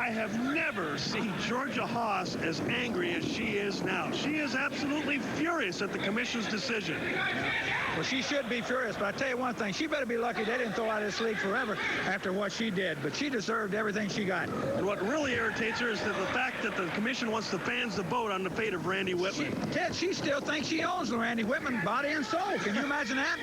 I have never seen Georgia Haas as angry as she is now. She is absolutely furious at the commission's decision. Well, she should be furious, but I tell you one thing, she better be lucky they didn't throw out of this league forever after what she did, but she deserved everything she got. And what really irritates her is that the fact that the commission wants the fans to vote on the fate of Randy Whitman. Ted, she still thinks she owns Randy Whitman body and soul. Can you imagine that?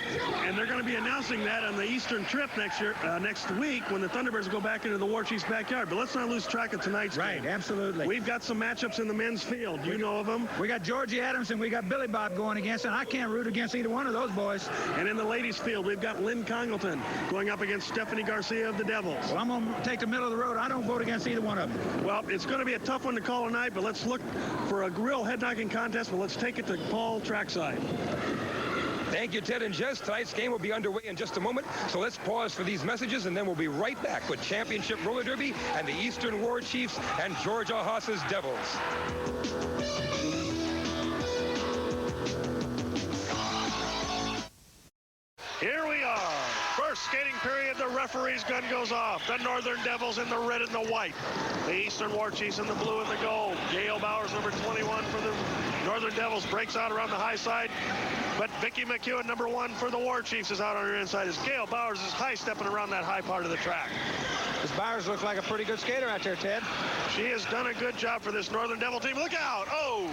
And they're going to be announcing that on the Eastern trip next week when the Thunderbirds go back into the War Chiefs' backyard. But let's not lose track of tonight's game. Right, absolutely. We've got some matchups in the men's field. You know of them. We got Georgie Adams and we got Billy Bob going against, and I can't root against either one of those boys. And in the ladies' field, we've got Lynn Congleton going up against Stephanie Garcia of the Devils. Well, I'm going to take the middle of the road. I don't vote against either one of them. Well, it's going to be a tough one to call tonight, but let's look for a real head-knocking contest, but let's take it to Paul trackside. Thank you, Ted and Jess. Tonight's game will be underway in just a moment, so let's pause for these messages, and then we'll be right back with Championship Roller Derby and the Eastern War Chiefs and Georgia Haas's Devils. Here we are. First skating period, the referee's gun goes off. The Northern Devils in the red and the white. The Eastern War Chiefs in the blue and the gold. Gail Bowers, number 21 for the Northern Devils, breaks out around the high side. But Vicki McEwen, number 1 for the War Chiefs, is out on her inside as Gail Bowers is high-stepping around that high part of the track. This Bowers looks like a pretty good skater out there, Ted. She has done a good job for this Northern Devil team. Look out! Oh!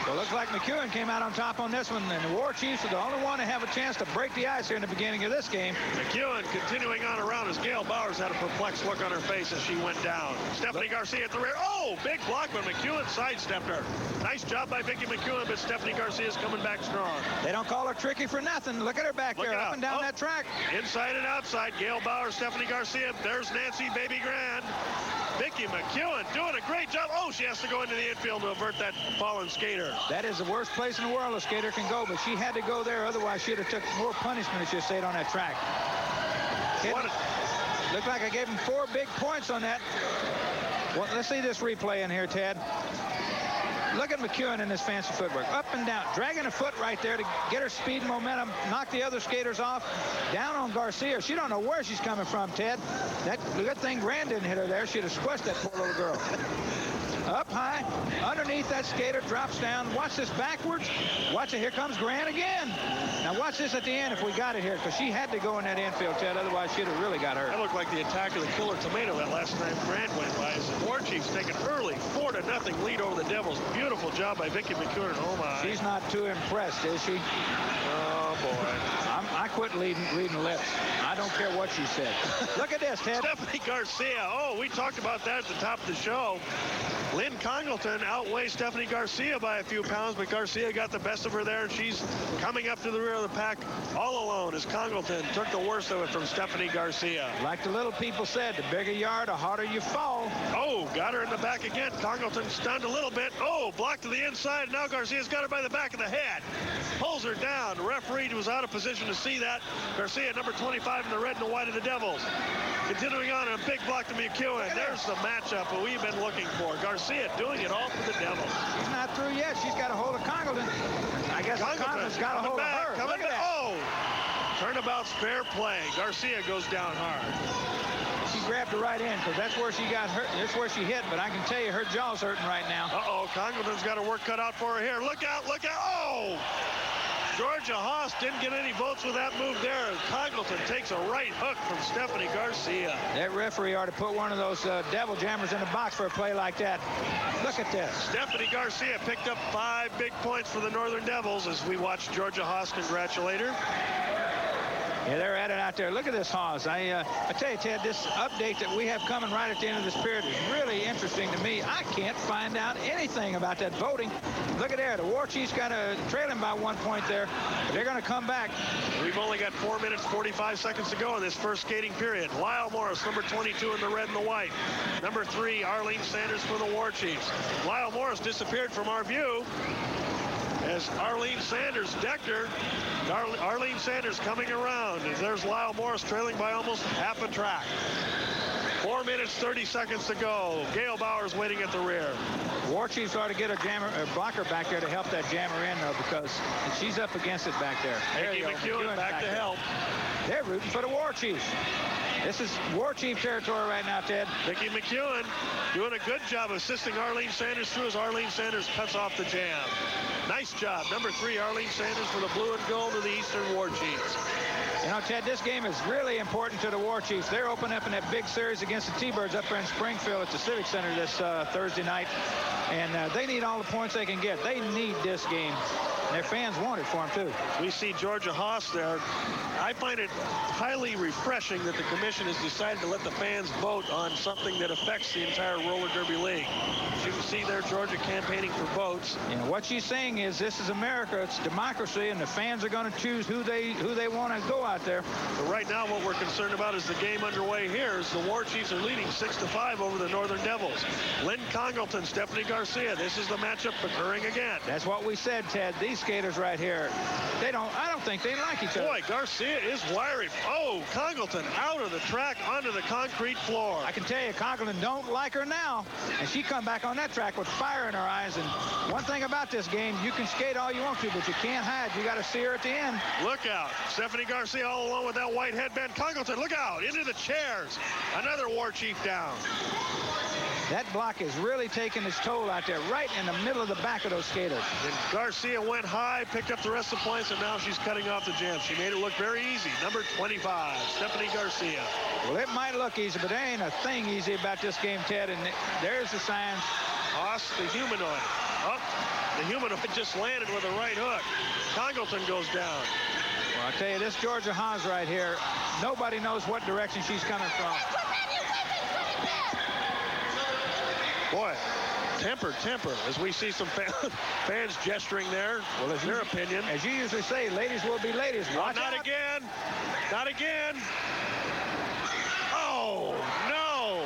Well, it looks like McEwen came out on top on this one, and the War Chiefs are the only one to have a chance to break the ice here in the beginning of this game. McEwen continuing on around as Gail Bowers had a perplexed look on her face as she went down. Stephanie Garcia at the rear. Oh, big block, but McEwen sidestepped her. Nice job by Vicki McEwen, but Stephanie Garcia is coming back strong. They don't call her tricky for nothing. Look at her back there, up and down that track. Inside and outside, Gail Bowers, Stephanie Garcia. There's Nancy Baby Grand. Vicki McEwen doing a great job. Oh, she has to go into the infield to avert that fallen skater. That is the worst place in the world a skater can go, but she had to go there. Otherwise, she'd have took more punishment if she stayed on that track. Looked like I gave him 4 big points on that. Well, let's see this replay in here, Ted. Look at McEwen in his fancy footwork. Up and down, dragging a foot right there to get her speed and momentum, knock the other skaters off. Down on Garcia. She don't know where she's coming from, Ted. That good thing Grand didn't hit her there. She'd have squished that poor little girl. Up high, underneath that skater, drops down. Watch this backwards. Watch it. Here comes Grant again. Now watch this at the end if we got it here, because she had to go in that infield, Ted. Otherwise, she'd have really got hurt. That looked like the attack of the killer tomato that last time Grant went by. As the War Chiefs take an early 4-0 lead over the Devils. Beautiful job by Vicki McEwen. Oh, my. She's not too impressed, is she? Oh, boy. I quit reading lips. I don't care what she said. Look at this, Ted. Stephanie Garcia. Oh, we talked about that at the top of the show. Lynn Congleton outweighs Stephanie Garcia by a few pounds, but Garcia got the best of her there, and she's coming up to the rear of the pack all alone as Congleton took the worst of it from Stephanie Garcia. Like the little people said, the bigger you are, the harder you fall. Oh, got her in the back again. Congleton stunned a little bit. Oh, blocked to the inside. Now Garcia's got her by the back of the head. Pulls her down. The referee was out of position to see that. Garcia, number 25 in the red and the white of the Devils. Continuing on, a big block to McEwen. There's the matchup that we've been looking for. Garcia doing it all for the Devils. She's not through yet. She's got a hold of Congleton. I guess Congleton's got a hold of her. Look at that. Oh! Turnabout's fair play. Garcia goes down hard. She grabbed her right in because that's where she got hurt. That's where she hit, but I can tell you her jaw's hurting right now. Uh-oh, Congleton's got her work cut out for her here. Look out, look out. Oh! Georgia Haas didn't get any votes with that move there. Congleton takes a right hook from Stephanie Garcia. That referee ought to put one of those devil jammers in the box for a play like that. Look at this. Stephanie Garcia picked up 5 big points for the Northern Devils as we watch Georgia Haas congratulate her. Yeah, they're at it out there. Look at this Haas. I tell you, Ted, this update that we have coming right at the end of this period is really interesting to me. I can't find out anything about that voting. Look at there. The War Chiefs got a trailing by 1 point there. But they're going to come back. We've only got 4 minutes, 45 seconds to go in this first skating period. Lyle Morris, number 22 in the red and the white. Number 3, Arlene Sanders for the War Chiefs. Lyle Morris disappeared from our view as Arlene Sanders decked her. Arlene Sanders coming around. There's Lyle Morris trailing by almost half a track. 4 minutes, 30 seconds to go. Gail Bowers waiting at the rear. War Chiefs ought to get a blocker back there to help that jammer in, though, because she's up against it back there. Mickey McEwen back to help. They're rooting for the War Chiefs. This is War Chief territory right now, Ted. Mickey McEwen doing a good job assisting Arlene Sanders through as Arlene Sanders cuts off the jam. Nice job. Number 3, Arlene Sanders for the blue and gold of the Eastern War Chiefs. You know, Ted, this game is really important to the War Chiefs. They're opening up in that big series against the T-Birds up there in Springfield at the Civic Center this Thursday night. And they need all the points they can get. They need this game. And their fans want it for them, too. We see Georgia Haas there. I find it highly refreshing that the commission has decided to let the fans vote on something that affects the entire roller derby league. As you can see there, Georgia campaigning for votes. You know, what she's saying is this is America. It's democracy, and the fans are going to choose who they want to go out there. But right now, what we're concerned about is the game underway here. As the War Chiefs are leading 6-5 over the Northern Devils. Lynn Congleton, Stephanie Garcia. This is the matchup occurring again. That's what we said, Ted. These skaters right here, I don't think they like each other. Boy, Garcia is wiry. Oh, Congleton out of the track onto the concrete floor. I can tell you, Congleton don't like her now. And she come back on that track with fire in her eyes. And one thing about this game, you can skate all you want to, but you can't hide. You got to see her at the end. Look out. Stephanie Garcia all alone with that white headband. Congleton, look out. Into the chairs. Another War Chief down. That block is really taking its toll out there, right in the middle of the back of those skaters. And Garcia went high, picked up the rest of the points, and now she's cutting off the jam. She made it look very easy. Number 25, Stephanie Garcia. Well, it might look easy, but there ain't a thing easy about this game, Ted. And there's the signs. Haas, the humanoid. Oh, the humanoid just landed with a right hook. Congleton goes down. Well, I'll tell you, this Georgia Haas right here, nobody knows what direction she's coming from. Boy, temper, as we see some fans gesturing there. Well, as their opinion. As you usually say, ladies will be ladies. Watch not out. Again. Not again. Oh, no.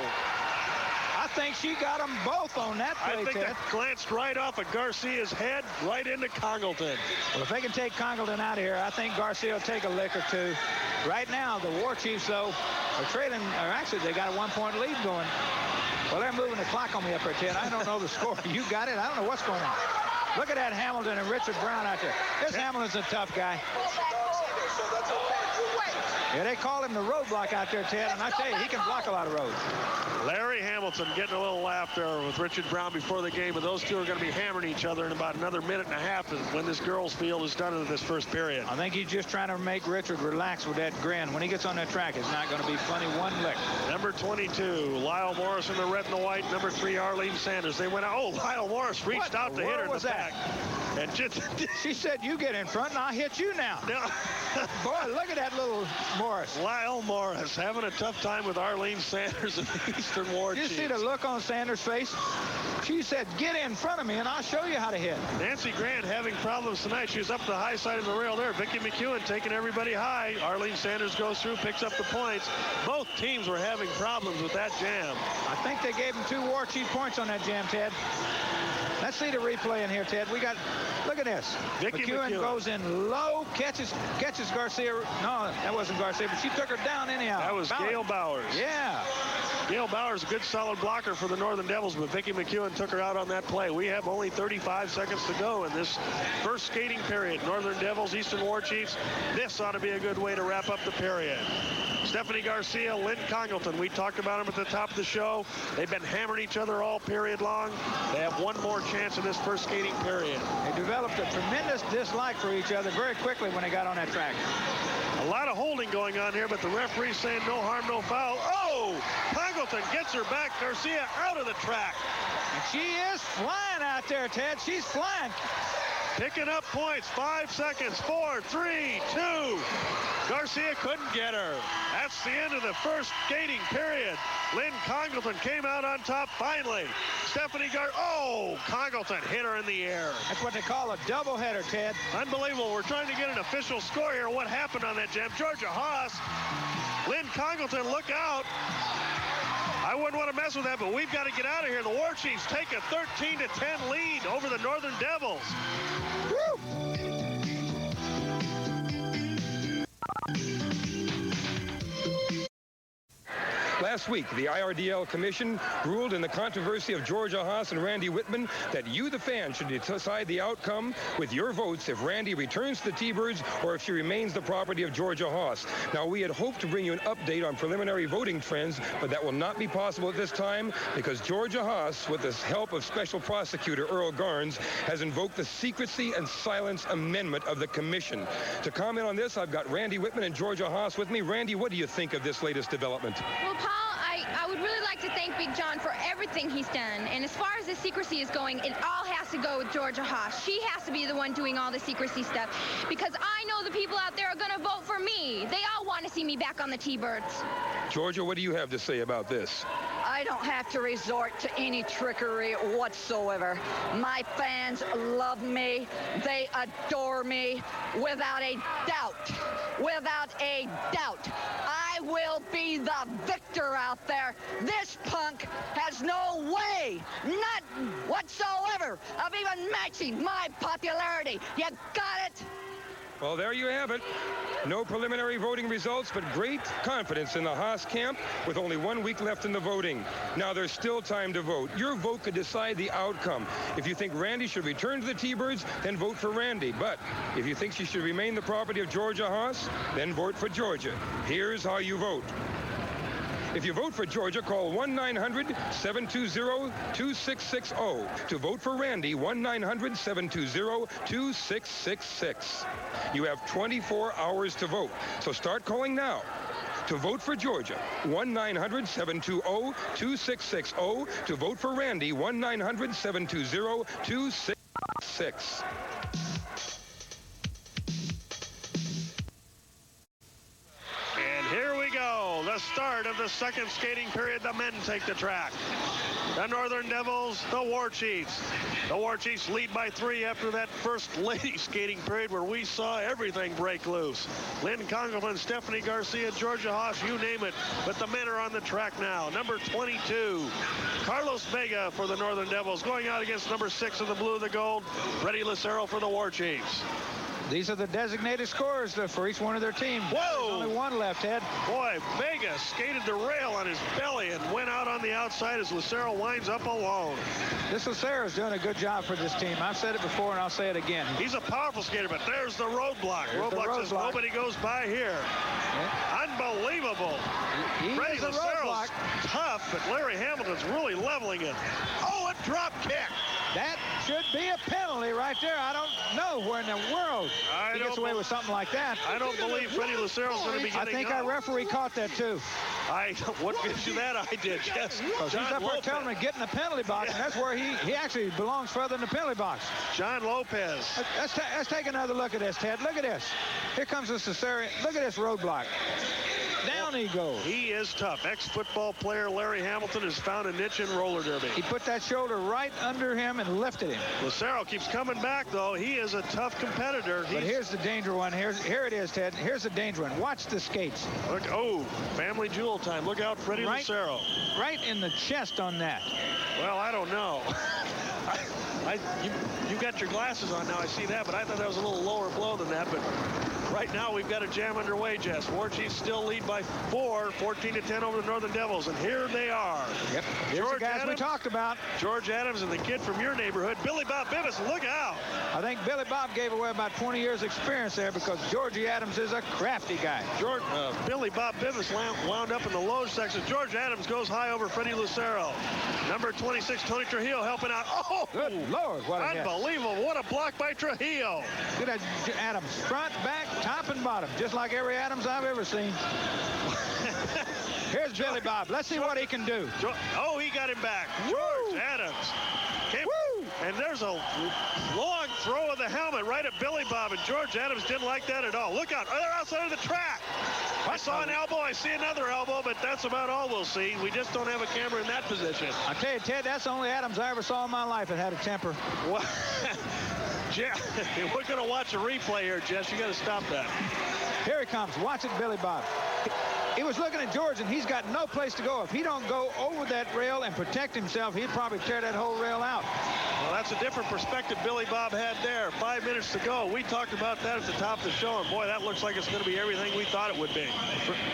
I think she got them both on that play, I think Ted. that glanced right off of Garcia's head, right into Congleton. Well, if they can take Congleton out of here, I think Garcia will take a lick or two. Right now, the War Chiefs, though, are trailing, or actually, they got a 1-point lead going. Well, they're moving the clock on me up here, Ted. I don't know the score. You got it? I don't know what's going on. Look at that Hamilton and Richard Brown out there. This Hamilton's a tough guy. Yeah, they call him the roadblock out there, Ted, and I tell you, he can block a lot of roads. Larry Hamilton getting a little laugh there with Richard Brown before the game, but those two are going to be hammering each other in about another minute and a half when this girls' field is done in this first period. I think he's just trying to make Richard relax with that grin. When he gets on that track, it's not going to be funny one lick. Number 22, Lyle Morris in the red and the white. Number 3, Arlene Sanders. They went out. Oh, Lyle Morris reached out to hit her in the back. And just she said, you get in front and I'll hit you now. No. Boy, look at that little Morris. Lyle Morris having a tough time with Arlene Sanders and the Eastern War Chiefs. You see the look on Sanders' face? She said, get in front of me and I'll show you how to hit. Nancy Grant having problems tonight. She was up the high side of the rail there. Vicki McEwen taking everybody high. Arlene Sanders goes through, picks up the points. Both teams were having problems with that jam. I think they gave them 2 War Chief points on that jam, Ted. Let's see the replay in here, Ted. Look at this. Vicki McEwen goes in low, catches Garcia. No, that wasn't Garcia, but she took her down anyhow. That was Gail Bowers. Yeah. Gail Bowers, a good solid blocker for the Northern Devils, but Vicki McEwen took her out on that play. We have only 35 seconds to go in this first skating period. Northern Devils, Eastern War Chiefs. This ought to be a good way to wrap up the period. Stephanie Garcia, Lynn Congleton. We talked about them at the top of the show. They've been hammering each other all period long. They have one more chance in this first skating period. They developed a tremendous dislike for each other very quickly when they got on that track. A lot of holding going on here, but the referee's saying no harm, no foul. Oh! Congleton gets her back. Garcia out of the track. And she is flying out there, Ted. She's flying. Picking up points. 5 seconds. 4, 3, 2. Garcia couldn't get her. That's the end of the first skating period. Lynn Congleton came out on top finally. Oh, Congleton hit her in the air. That's what they call a doubleheader, Ted. Unbelievable. We're trying to get an official score here. What happened on that jam? Georgia Haas. Lynn Congleton, look out. I wouldn't want to mess with that, but we've got to get out of here. The War Chiefs take a 13-10 lead over the Northern Devils. Woo! Last Last week, the IRDL Commission ruled in the controversy of Georgia Haas and Randy Whitman that you, the fan, should decide the outcome with your votes if Randy returns to the T-Birds or if she remains the property of Georgia Haas. Now, we had hoped to bring you an update on preliminary voting trends, but that will not be possible at this time because Georgia Haas, with the help of Special Prosecutor Earl Garnes, has invoked the Secrecy and Silence Amendment of the Commission. To comment on this, I've got Randy Whitman and Georgia Haas with me. Randy, what do you think of this latest development? Well, Paul, I would really like to thank Big John for everything he's done. And as far as the secrecy is going, it all has to go with Georgia Haas. She has to be the one doing all the secrecy stuff because I know the people out there are going to vote for me. They all want to see me back on the T-Birds. Georgia, what do you have to say about this? I don't have to resort to any trickery whatsoever. My fans love me. They adore me without a doubt. Without a doubt. I will be the victor out there. This punk has no way, none whatsoever, of even matching my popularity. You got it? Well, there you have it. No preliminary voting results, but great confidence in the Haas camp with only 1 week left in the voting. Now, there's still time to vote. Your vote could decide the outcome. If you think Randy should return to the T-Birds, then vote for Randy. But if you think she should remain the property of Georgia Haas, then vote for Georgia. Here's how you vote. If you vote for Georgia, call 1-900-720-2660. To vote for Randy, 1-900-720-2666. You have 24 hours to vote, so start calling now. To vote for Georgia, 1-900-720-2660. To vote for Randy, 1-900-720-2666. The start of the second skating period. The men take the track. The Northern Devils, the War Chiefs. The War Chiefs lead by 3 after that first ladies skating period where we saw everything break loose. Lynn Congelman, Stephanie Garcia, Georgia Haas, you name it. But the men are on the track now. Number 22, Carlos Vega for the Northern Devils, going out against number 6 of the blue, the gold, Freddie Lucero for the War Chiefs. These are the designated scorers for each one of their teams. Whoa! There's only one left, Ed. Boy, Vega skated the rail on his belly and went out on the outside as Lucero winds up alone. This Lucero's doing a good job for this team. I've said it before, and I'll say it again. He's a powerful skater, but there's the roadblock. Roadblock says nobody goes by here. Yeah. Unbelievable. Freddie Lucero's tough, but Larry Hamilton's really leveling it. Oh, a drop kick. That should be a penalty right there. I don't know where in the world he gets away with something like that. I don't believe Freddie Lucero's going to be getting I think our referee caught that, too. What gives you that idea, Jess? Because he's up there telling him to get in the penalty box, and that's where he actually belongs further in the penalty box. John Lopez. Let's take another look at this, Ted. Look at this. Here comes the Cesare. Look at this roadblock. Down he goes. He is tough. Ex-football player Larry Hamilton has found a niche in roller derby. He put that shoulder right under him and lifted him. Lucero keeps coming back, though. He is a tough competitor. But here's the danger one. Here it is, Ted. Here's the danger one. Watch the skates. Look, oh, family jewel time. Look out, Freddie Lucero. Right in the chest on that. Well, I don't know. You got your glasses on now. I see that, but I thought that was a little lower blow than that. But right now, we've got a jam underway, Jess. War Chiefs still lead by 4, 14-10 over the Northern Devils, and here they are. Yep. Here's the guys we talked about. George Adams and the kid from your neighborhood, Billy Bob Bibas. Look out. I think Billy Bob gave away about 20 years experience there because Georgie Adams is a crafty guy. Billy Bob Bibas wound up in the low section. George Adams goes high over Freddie Lucero. Number 26, Tony Trujillo helping out. Oh, good Lord, what a unbelievable. What a block by Trujillo. Good at Adams, front, back, top, and bottom, just like every Adams I've ever seen. Here's Billy Bob. Let's see what he can do. Oh, he got him back. George Adams. And there's a long throw of the helmet right at Billy Bob, and George Adams didn't like that at all. Look out. Oh, they're outside of the track. I saw an elbow. I see another elbow, but that's about all we'll see. We just don't have a camera in that position. I tell you, Ted, that's the only Adams I ever saw in my life that had a temper. Well, we're going to watch a replay here, Jess. You got to stop that. Here he comes. Watch it, Billy Bob. He was looking at George, and he's got no place to go. If he don't go over that rail and protect himself, he'd probably tear that whole rail out. Well, that's a different perspective Billy Bob had there. 5 minutes to go. We talked about that at the top of the show, and boy, that looks like it's going to be everything we thought it would be.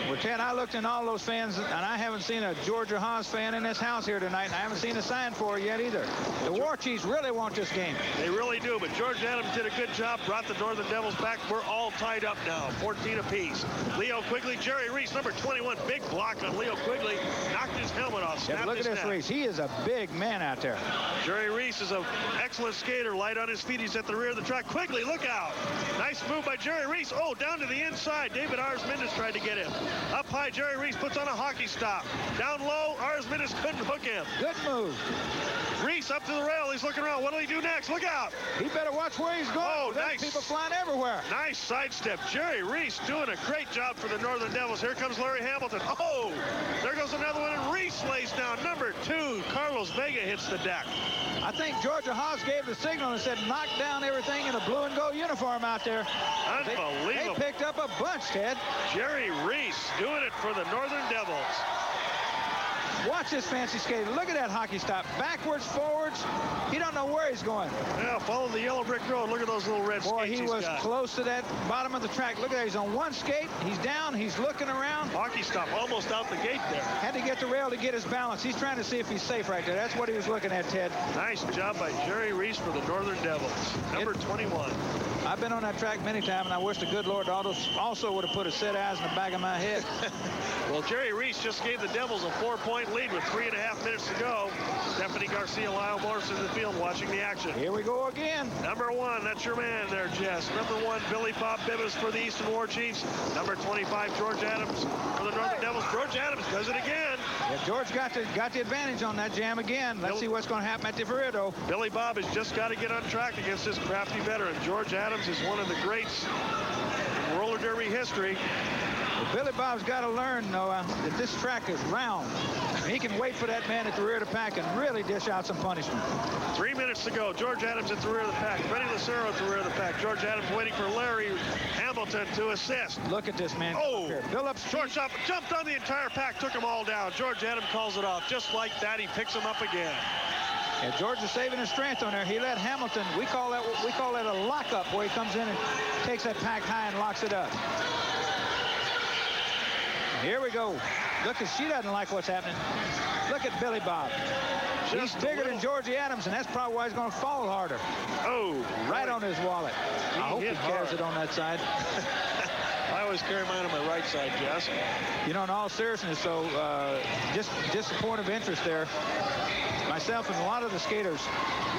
Well, Ted, I looked in all those fans, and I haven't seen a Georgia Haas fan in this house here tonight, and I haven't seen a sign for it yet either. The War Chiefs really want this game. They really do, but George Adams did a good job, brought the Northern Devils back. We're all tied up now, 14 apiece. Leo Quigley, Jerry Reese, number 21, big block on Leo Quigley, knocked his helmet off, snapped look at his this neck. Reese. He is a big man out there. Jerry Reese is an excellent skater, light on his feet. He's at the rear of the track. Quigley, look out. Nice move by Jerry Reese. Oh, down to the inside. David Arsmendis tried to get him. Up high, Jerry Reese puts on a hockey stop. Down low, Arsmendis couldn't hook him. Good move. Reese up to the rail. He's looking around. What'll he do next? Look out. He better watch where he's going. Oh, There's nice. people flying everywhere. Nice sidestep. Jerry Reese doing a great job for the Northern Devils. Here comes Larry Hamilton. Oh, there goes another one, and Reese lays down. Number 2, Carlos Vega hits the deck. I think Georgia Haas gave the signal and said, knock down everything in a blue and gold uniform out there. Unbelievable. They picked up a bunch, Ted. Jerry Reese doing it for the Northern Devils. Watch this fancy skater. Look at that hockey stop. Backwards, forwards. He don't know where he's going. Yeah, follow the yellow brick road. Look at those little red Boy, skates he was got. close to that bottom of the track. Look at that. He's on one skate. He's down. He's looking around. Hockey stop almost out the gate there. Had to get the rail to get his balance. He's trying to see if he's safe right there. That's what he was looking at, Ted. Nice job by Jerry Reese for the Northern Devils. Number 21. I've been on that track many times, and I wish the good Lord also would have put a set eyes in the back of my head. Well, Jerry Reese just gave the Devils a 4-point lead with 3.5 minutes to go. Stephanie Garcia, Lyle Morris in the field watching the action. Here we go again. Number 1, that's your man there, Jess. Number 1, Billy Bob Bibbas for the Eastern War Chiefs. Number 25, George Adams for the Northern Devils. George Adams does it again. Yeah, George got the advantage on that jam again. Let's see what's going to happen at the Ferrito. Billy Bob has just got to get on track against this crafty veteran. George Adams is one of the greats in roller derby history. Well, Billy Bob's got to learn, Noah, that this track is round. He can wait for that man at the rear of the pack and really dish out some punishment. 3 minutes to go. George Adams at the rear of the pack. Freddie Lucero at the rear of the pack. George Adams waiting for Larry Hamilton to assist. Look at this man. Oh, Phillips shortstop jumped on the entire pack, took them all down. George Adams calls it off. Just like that, he picks them up again. Yeah, George is saving his strength on there. He let Hamilton, we call that a lockup, where he comes in and takes that pack high and locks it up. Here we go. Look, she doesn't like what's happening. Look at Billy Bob. He's bigger than Georgie Adams, and that's probably why he's going to fall harder. Oh, right on his wallet. I hope he carries it on that side. I always carry mine on my right side, Jess. You know, in all seriousness, so just a point of interest there. Myself and a lot of the skaters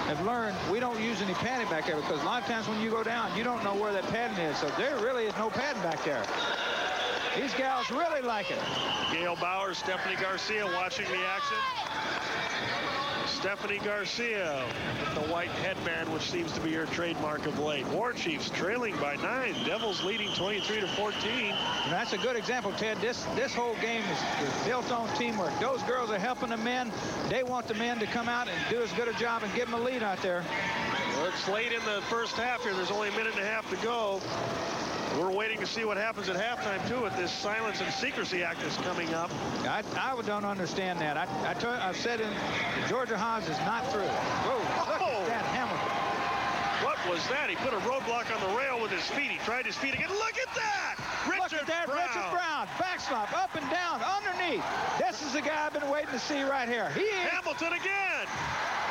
have learned we don't use any padding back there, because a lot of times when you go down, you don't know where that padding is. So there really is no padding back there. These gals really like it. Gail Bauer, Stephanie Garcia watching the action. Stephanie Garcia with the white headband, which seems to be her trademark of late. War Chiefs trailing by 9. Devils leading 23-14. And that's a good example, Ted. This whole game is built on teamwork. Those girls are helping the men. They want the men to come out and do as good a job and give them a lead out there. Well, it's late in the first half here. There's only a minute and a half to go. We're waiting to see what happens at halftime, too, with this silence and secrecy act that's coming up. I don't understand that. I've said Georgia Haas is not through. Whoa, look at that Hamilton. What was that? He put a roadblock on the rail with his feet. He tried his feet again. Look at that! Richard Brown. Backslop, up and down, underneath. This is the guy I've been waiting to see right here. Hamilton again.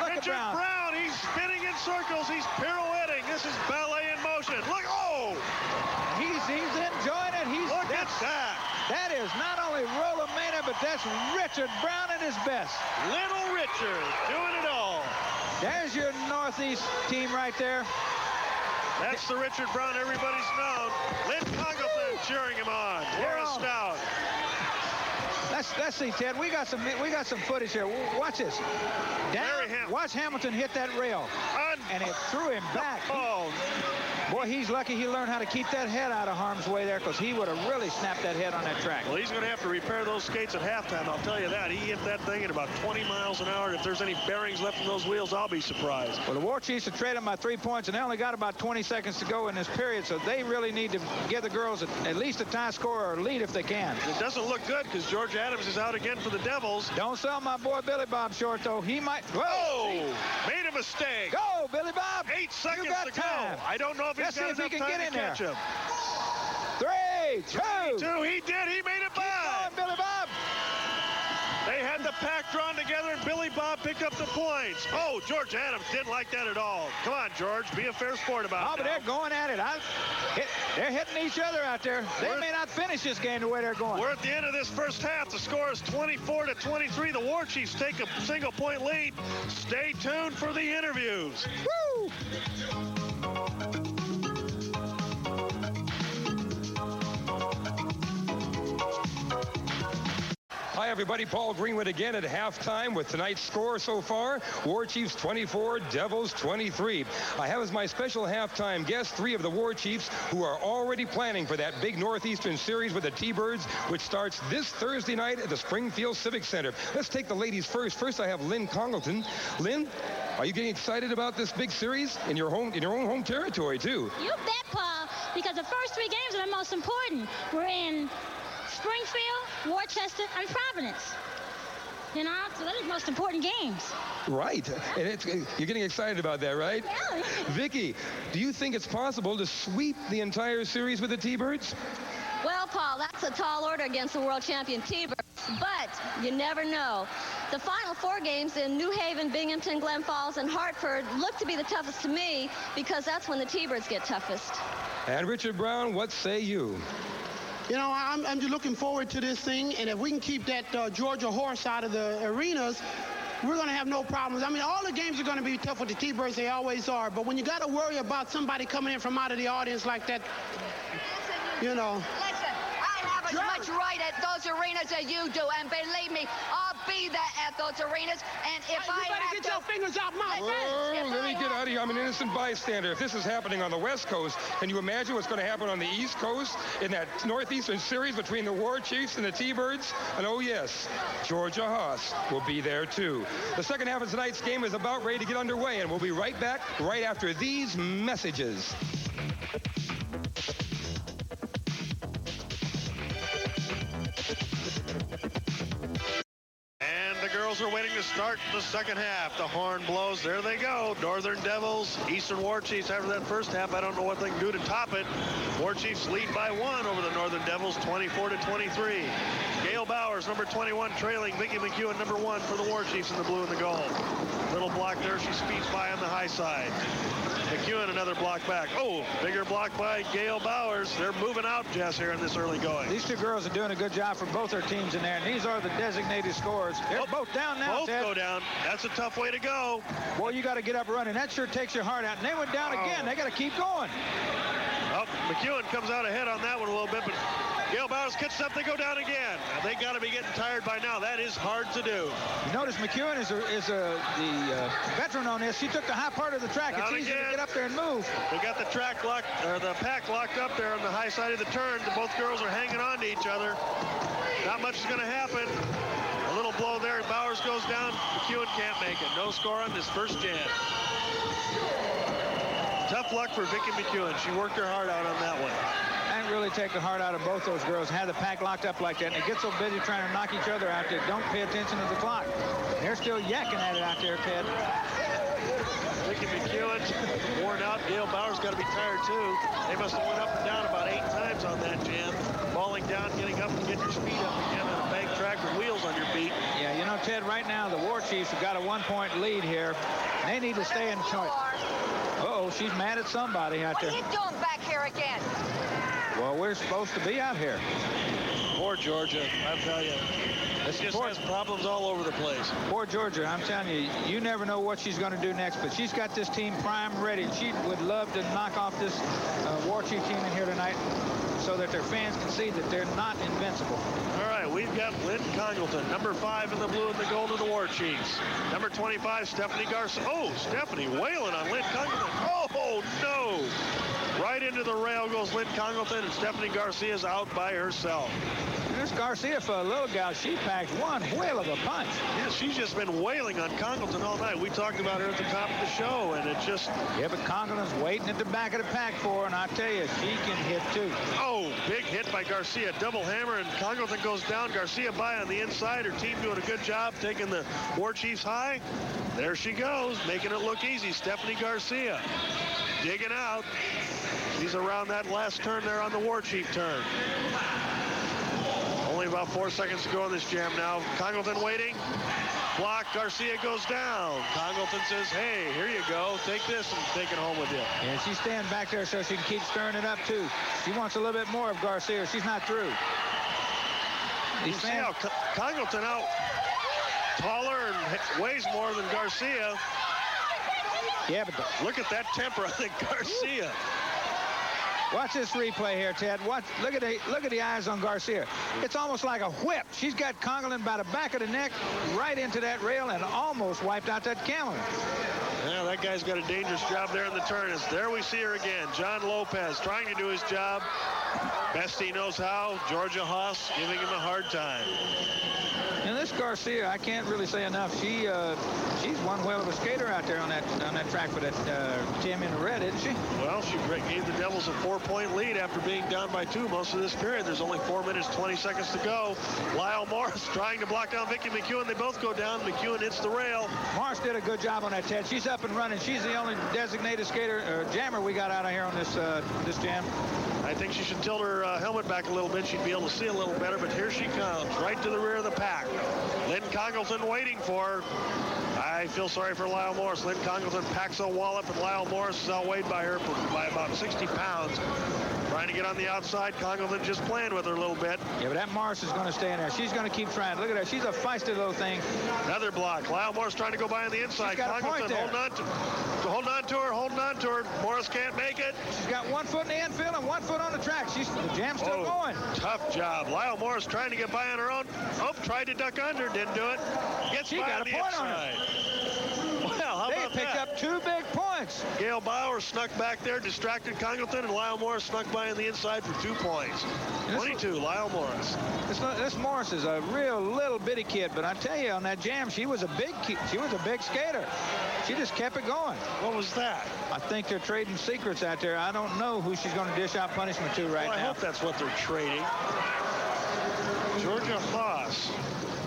Look Richard at Brown. He's spinning in circles. He's pirouetting. This is ballet in motion. Look, oh! He's enjoying it. Look at that. That is not only Rolomania, but that's Richard Brown at his best. Little Richard doing it all. There's your Northeast team right there. That's the Richard Brown everybody's known. Lynn Congleton cheering him on. Laura Stout. Let's see, Ted. We got some footage here. Watch this. Watch Hamilton hit that rail, and it threw him back. Oh. Boy, he's lucky he learned how to keep that head out of harm's way there, because he would have really snapped that head on that track. Well, he's going to have to repair those skates at halftime, I'll tell you that. He hit that thing at about 20 miles an hour. If there's any bearings left in those wheels, I'll be surprised. Well, the War Chiefs have traded them by 3 points, and they only got about 20 seconds to go in this period, so they really need to give the girls at least a tie score or a lead if they can. It doesn't look good because George Adams is out again for the Devils. Don't sell my boy Billy Bob short, though. He might... Whoa! Made a mistake. Go, Billy Bob! 8 seconds you got to go. time. I don't know if he's got enough time to catch him. 3, 2. He did. He made it by. Keep going, Billy Bob. They had the pack drawn together, and Billy Bob picked up the points. Oh, George Adams didn't like that at all. Come on, George. Be a fair sport about it. Oh, but they're going at it. They're hitting each other out there. They may not finish this game the way they're going. We're at the end of this first half. The score is 24-23. The War Chiefs take a single-point lead. Stay tuned for the interviews. Woo! Hi, everybody. Paul Greenwood again at halftime with tonight's score so far. War Chiefs 24, Devils 23. I have as my special halftime guest 3 of the War Chiefs who are already planning for that big Northeastern series with the T-Birds, which starts this Thursday night at the Springfield Civic Center. Let's take the ladies first. First, I have Lynn Congleton. Lynn, are you getting excited about this big series in your own home territory, too? You bet, Paul, because the first 3 games are the most important. We're in Springfield, Worcester, and Providence. You know, so those are the most important games. Right. And you're getting excited about that, right? Yeah. Vicky, do you think it's possible to sweep the entire series with the T-Birds? Well, Paul, that's a tall order against the world champion T-Birds, but you never know. The final 4 games in New Haven, Binghamton, Glen Falls, and Hartford look to be the toughest to me because that's when the T-Birds get toughest. And Richard Brown, what say you? You know, I'm just looking forward to this thing, and if we can keep that Georgia horse out of the arenas, we're going to have no problems. I mean, all the games are going to be tough with the T-Birds. They always are. But when you got to worry about somebody coming in from out of the audience like that, you know. Listen, I have as much right at those arenas as you do, and believe me, I'll be there at those arenas, and if You better get your fingers out my way. Oh, let me get out of here. I'm an innocent bystander. If this is happening on the West Coast, can you imagine what's going to happen on the East Coast in that Northeastern series between the War Chiefs and the T-Birds? And oh, yes, Georgia Haas will be there, too. The second half of tonight's game is about ready to get underway, and we'll be right back right after these messages. Are waiting to start the second half. The horn blows. There they go. Northern Devils, Eastern War Chiefs. After that first half, I don't know what they can do to top it. War Chiefs lead by 1 over the Northern Devils, 24-23. Gail Bowers, number 21, trailing Vicky McEwen, number 1 for the War Chiefs in the blue and the gold. Little block there. She speeds by on the high side. McEwen, another block back. Oh, bigger block by Gail Bowers. They're moving out, Jess, here in this early going. These 2 girls are doing a good job for both their teams in there, and these are the designated scorers. They're both down now, Both Ted. go down. That's a tough way to go. Boy, you got to get up running. That sure takes your heart out. And they went down again. They got to keep going. Oh, McEwen comes out ahead on that one a little bit, but Gail Bowers catches up. They go down again. Now, they got to be getting tired by now. That is hard to do. You notice McEwen is the veteran on this. She took the high part of the track. Down It's easy again. to get up there and move. They got the track locked, or the pack locked up there on the high side of the turn. Both girls are hanging on to each other. Not much is going to happen. A little blow there. Bowers goes down. McEwen can't make it. No score on this first jam. Tough luck for Vicky McEwen. She worked her heart out on that one. And really take the heart out of both those girls. Had the pack locked up like that, and they get so busy trying to knock each other out, they don't pay attention to the clock. They're still yakking at it out there, Ted. Vicky McEwen worn out. Gail Bowers got to be tired too. They must have went up and down about 8 times on that jam. Falling down, getting up, and getting your speed up again on a bank track with wheels on your feet. Yeah, you know, Ted, right now the War Chiefs have got a 1-point lead here. They need to stay in touch. Uh-oh, she's mad at somebody out there. What are you doing back here again? Well, we're supposed to be out here. Poor Georgia, I tell you. She just has problems all over the place. Poor Georgia, I'm telling you, you never know what she's going to do next, but she's got this team prime ready. She would love to knock off this War Chief team in here tonight so that their fans can see that they're not invincible. All right, we've got Lynn Congleton, number 5 in the blue and the gold of the War Chiefs. Number 25, Stephanie Garcia. Oh, Stephanie wailing on Lynn Congleton. Oh, no. Right into the rail goes Lynn Congleton, and Stephanie Garcia's out by herself. This Garcia, for a little gal, she packs one whale of a punch. Yeah, she's just been wailing on Congleton all night. We talked about her at the top of the show, and it just... Yeah, but Congleton's waiting at the back of the pack for her, and I tell you, she can hit too. Oh, big hit by Garcia. Double hammer, and Congleton goes down. Garcia by on the inside. Her team doing a good job taking the War Chiefs high. There she goes, making it look easy. Stephanie Garcia digging out. She's around that last turn there on the War Chief turn. Only about 4 seconds to go in this jam now. Congleton waiting. Block. Garcia goes down. Congleton says, hey, here you go. Take this and take it home with you. And she's standing back there so she can keep stirring it up, too. She wants a little bit more of Garcia. She's not through. You see how Congleton out taller and weighs more than Garcia. Yeah, but look at that temper on Garcia. Watch this replay here, Ted. Look at the eyes on Garcia. It's almost like a whip. She's got Congleton by the back of the neck, right into that rail, and almost wiped out that camera. Yeah, that guy's got a dangerous job there in the turn. There we see her again. John Lopez trying to do his job best he knows how. Georgia Haas giving him a hard time. And this Garcia, I can't really say enough. She's one whale of a skater out there on that track for that team in the red, isn't she? Well, she gave the Devils a 4-point lead after being down by 2 most of this period. There's only 4 minutes, 20 seconds to go. Lyle Morris trying to block down Vicky McEwen. They both go down. McEwen hits the rail. Morris did a good job on that, Ted. She's up and running. She's the only designated skater or jammer we got out of here on this jam. I think she should tilt her helmet back a little bit. She'd be able to see a little better, but here she comes, right to the rear of the pack. Lynn Congleton waiting for her. I feel sorry for Lyle Morris. Lynn Congleton packs a wallop, and Lyle Morris is outweighed by her by about 60 pounds. Trying to get on the outside. Congleton just playing with her a little bit. Yeah, but that Morris is going to stay in there. She's going to keep trying. Look at her. She's a feisty little thing. Another block. Lyle Morris trying to go by on the inside. Congleton holding on to her. Morris can't make it. She's got 1 foot in the infield and 1 foot on the track. The jam's still going. Tough job. Lyle Morris trying to get by on her own. Oh, tried to duck under. Didn't do it. Gets by on the inside. Well, how about that? They picked up 2 big points. Gail Bauer snuck back there, distracted Congleton, and Lyle Morris snuck by on the inside for 2 points. 22, Lyle Morris. This Morris is a real little bitty kid, but I tell you, on that jam, she was a big skater. She just kept it going. What was that? I think they're trading secrets out there. I don't know who she's going to dish out punishment to right now. I hope that's what they're trading. Georgia Haas,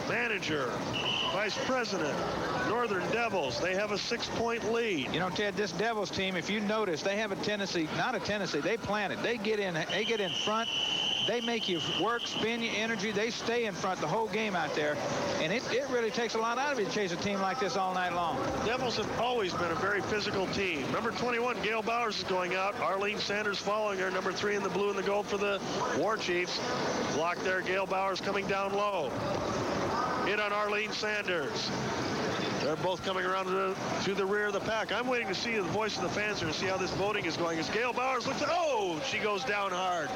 manager, vice president, Northern Devils. They have a 6-point lead. You know, Ted, this Devils team, if you notice, they have a tendency, they plan it. They get in front. They make you work, spend your energy. They stay in front the whole game out there. And it really takes a lot out of you to chase a team like this all night long. Devils have always been a very physical team. Number 21, Gail Bowers is going out. Arlene Sanders following her. Number 3 in the blue and the gold for the War Chiefs. Block there. Gail Bowers coming down low. Hit on Arlene Sanders. They're both coming around to the rear of the pack. I'm waiting to see the voice of the fans here to see how this voting is going. As Gail Bowers looks, she goes down hard.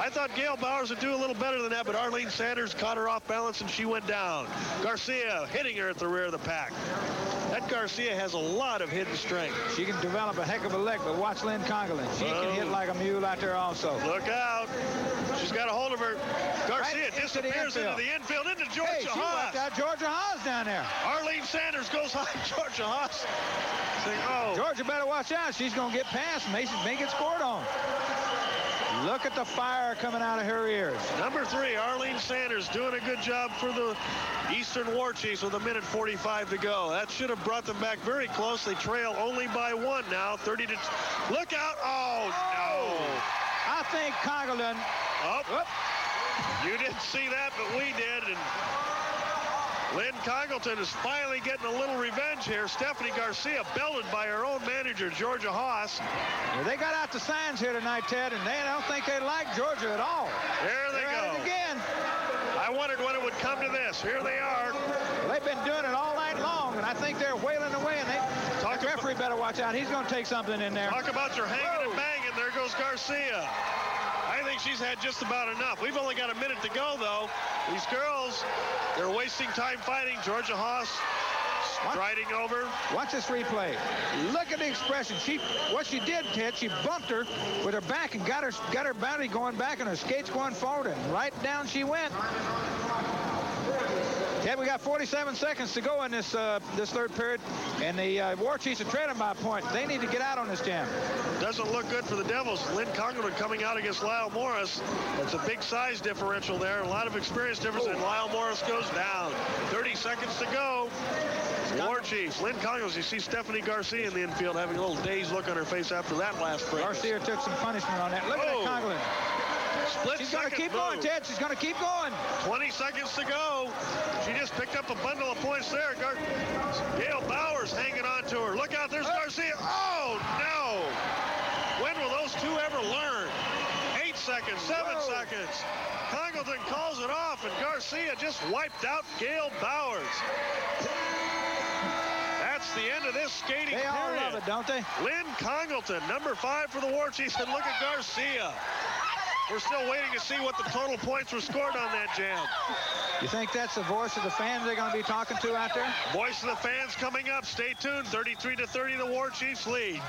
I thought Gail Bowers would do a little better than that, but Arlene Sanders caught her off balance and she went down. Garcia hitting her at the rear of the pack. That Garcia has a lot of hidden strength. She can develop a heck of a leg, but watch Lynn Congleton. She can hit like a mule out there also. Look out. She's got a hold of her. Garcia disappears into the infield, into Georgia Haas. She wiped out Georgia Haas down there. Arlene Sanders goes on Georgia Haas. Georgia better watch out. She's going to get past. Mason may get scored on. Look at the fire coming out of her ears. Number 3, Arlene Sanders, doing a good job for the Eastern War Chiefs with 1:45 to go. That should have brought them back very close. They trail only by 1 now. 30 to... Look out. Oh, no. I think Congleton... You didn't see that, but we did. And Lynn Congleton is finally getting a little revenge here. Stephanie Garcia belted by her own manager, Georgia Haas. Yeah, they got out the signs here tonight, Ted, and they don't think they like Georgia at all. There they go. At it again. I wondered when it would come to this. Here they are. Well, they've been doing it all night long, and I think they're wailing away, and the referee better watch out. He's going to take something in there. Talk about your hanging and banging. There goes Garcia. I think she's had just about enough. We've only got a minute to go, though. These girls, they're wasting time fighting. Georgia Haas Striding over. Watch this replay. Look at the expression. What she did, Ted, she bumped her with her back and got her body going back and her skates going forward, and right down she went. Ted, we got 47 seconds to go in this third period, and the War Chiefs are trailing by a point. They need to get out on this jam. Doesn't look good for the Devils. Lynn Congleton coming out against Lyle Morris. It's a big size differential there. A lot of experience difference, and Lyle Morris goes down. 30 seconds to go. War Chiefs. Lynn Congleton. You see Stephanie Garcia in the infield having a little dazed look on her face after that last break. Garcia took some punishment on that. Look at that Congleton. She's going to keep going, Ted. She's going to keep going. 20 seconds to go. She just picked up a bundle of points there. Gail Bowers hanging on to her. Look out, there's Garcia. Oh, no. When will those two ever learn? 8 seconds, 7 seconds. Congleton calls it off, and Garcia just wiped out Gail Bowers. That's the end of this skating period. They all love it, don't they? Lynn Congleton, number 5 for the War Chiefs, and look at Garcia. We're still waiting to see what the total points were scored on that jam. You think that's the voice of the fans they're going to be talking to out there? Voice of the fans coming up. Stay tuned. 33-30, the War Chiefs lead.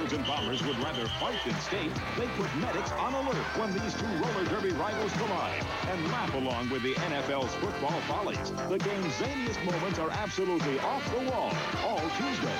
And Bombers would rather fight than skate. They put medics on alert when these two roller derby rivals collide and laugh along with the NFL's football follies. The game's zaniest moments are absolutely off the wall all Tuesday.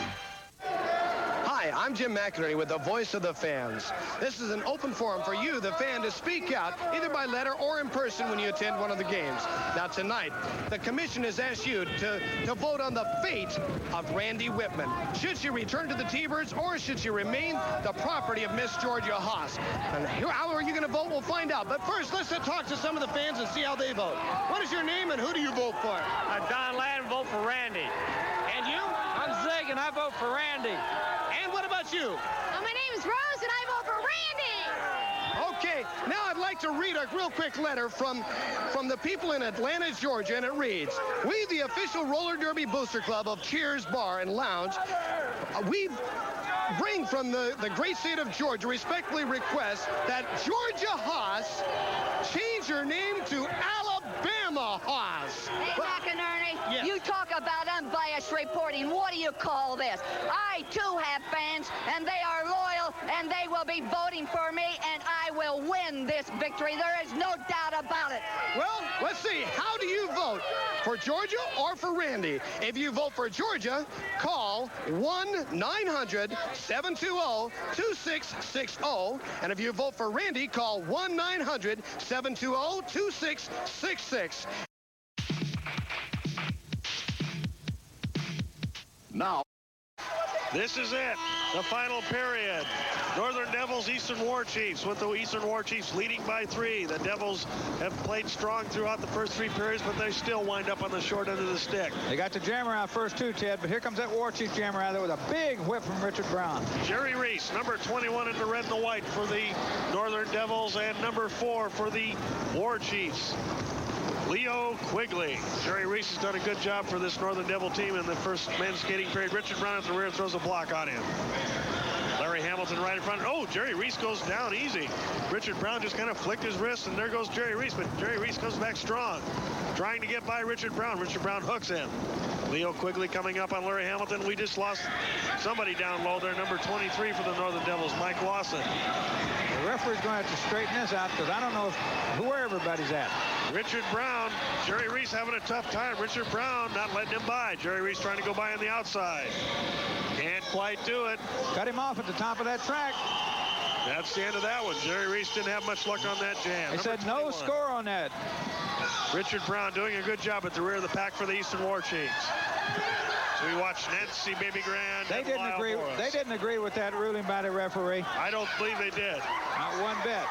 Hi, I'm Jim McInerney with the Voice of the Fans. This is an open forum for you, the fan, to speak out either by letter or in person when you attend one of the games. Now tonight, the commission has asked you to vote on the fate of Randy Whitman. Should she return to the T-Birds or should she remain the property of Miss Georgia Haas? And how are you going to vote? We'll find out. But first, let's talk to some of the fans and see how they vote. What is your name and who do you vote for? Don Ladd, vote for Randy. And you? I'm Zig and I vote for Randy. And what about you? My name is Rose and I vote for Randy. Okay, now I'd like to read a real quick letter from the people in Atlanta, Georgia, and it reads, we, the official roller derby booster club of Cheers Bar and Lounge, we bring from the great state of Georgia respectfully request that Georgia Haas change her name to Alabama Haas. Hey, McInerney, yes. You talk about unbiased reporting. What do you call this? I, too, have fans, and they are loyal, and they will be voting for me, and I will win this victory. There is no doubt about it. Well, let's see. How do you vote? For Georgia or for Randy? If you vote for Georgia, call 1-900-720-2660. And if you vote for Randy, call 1-900-720-2666. Now, this is it. The final period. Northern Devils, Eastern War Chiefs, with the Eastern War Chiefs leading by 3. The Devils have played strong throughout the first 3 periods, but they still wind up on the short end of the stick. They got the jammer out first, too, Ted, but here comes that War Chief jammer out there with a big whip from Richard Brown. Jerry Reese, number 21 in the red and the white for the Northern Devils, and number 4 for the War Chiefs. Leo Quigley. Jerry Reese has done a good job for this Northern Devil team in the first men's skating period. Richard Brown at the rear throws a block on him. Larry Hamilton right in front. Oh, Jerry Reese goes down easy. Richard Brown just kind of flicked his wrist, and there goes Jerry Reese, but Jerry Reese comes back strong, trying to get by Richard Brown. Richard Brown hooks him. Leo Quigley coming up on Larry Hamilton. We just lost somebody down low there, number 23 for the Northern Devils, Mike Lawson. The referee's going to have to straighten this out because I don't know where everybody's at. Richard Brown, Jerry Reese having a tough time. Richard Brown not letting him by. Jerry Reese trying to go by on the outside. Can't quite do it. Cut him off at the top of that track. That's the end of that one. Jerry Reese didn't have much luck on that jam. They said no score on that. Richard Brown doing a good job at the rear of the pack for the Eastern War Chiefs. So we watched Nancy Baby Grand. They didn't agree. They didn't agree with that ruling by the referee. I don't believe they did. Not one bit.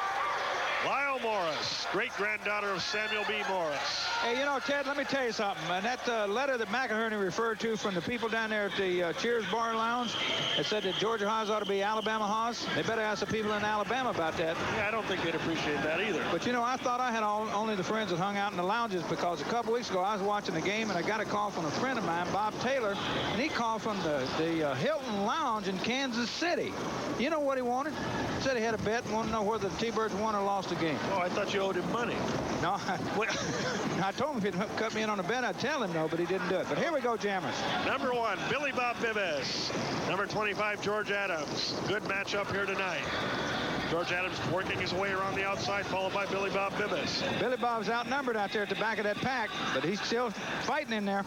Lyle Morris, great-granddaughter of Samuel B. Morris. Hey, you know, Ted, let me tell you something. And that letter that McInerney referred to from the people down there at the Cheers Bar and Lounge, it said that Georgia Haas ought to be Alabama Haas. They better ask the people in Alabama about that. Yeah, I don't think they'd appreciate that either. But, you know, I thought I had only the friends that hung out in the lounges, because a couple weeks ago I was watching the game and I got a call from a friend of mine, Bob Taylor, and he called from the Hilton Lounge in Kansas City. You know what he wanted? He said he had a bet and wanted to know whether the T-Birds won or lost the game. Oh, I thought you owed him money. No, I told him if he'd cut me in on a bet, I'd tell him no, but he didn't do it. But here we go, Jammers. Number 1, Billy Bob Bibas. Number 25, George Adams. Good matchup here tonight. George Adams working his way around the outside, followed by Billy Bob Bibas. Billy Bob's outnumbered out there at the back of that pack, but he's still fighting in there.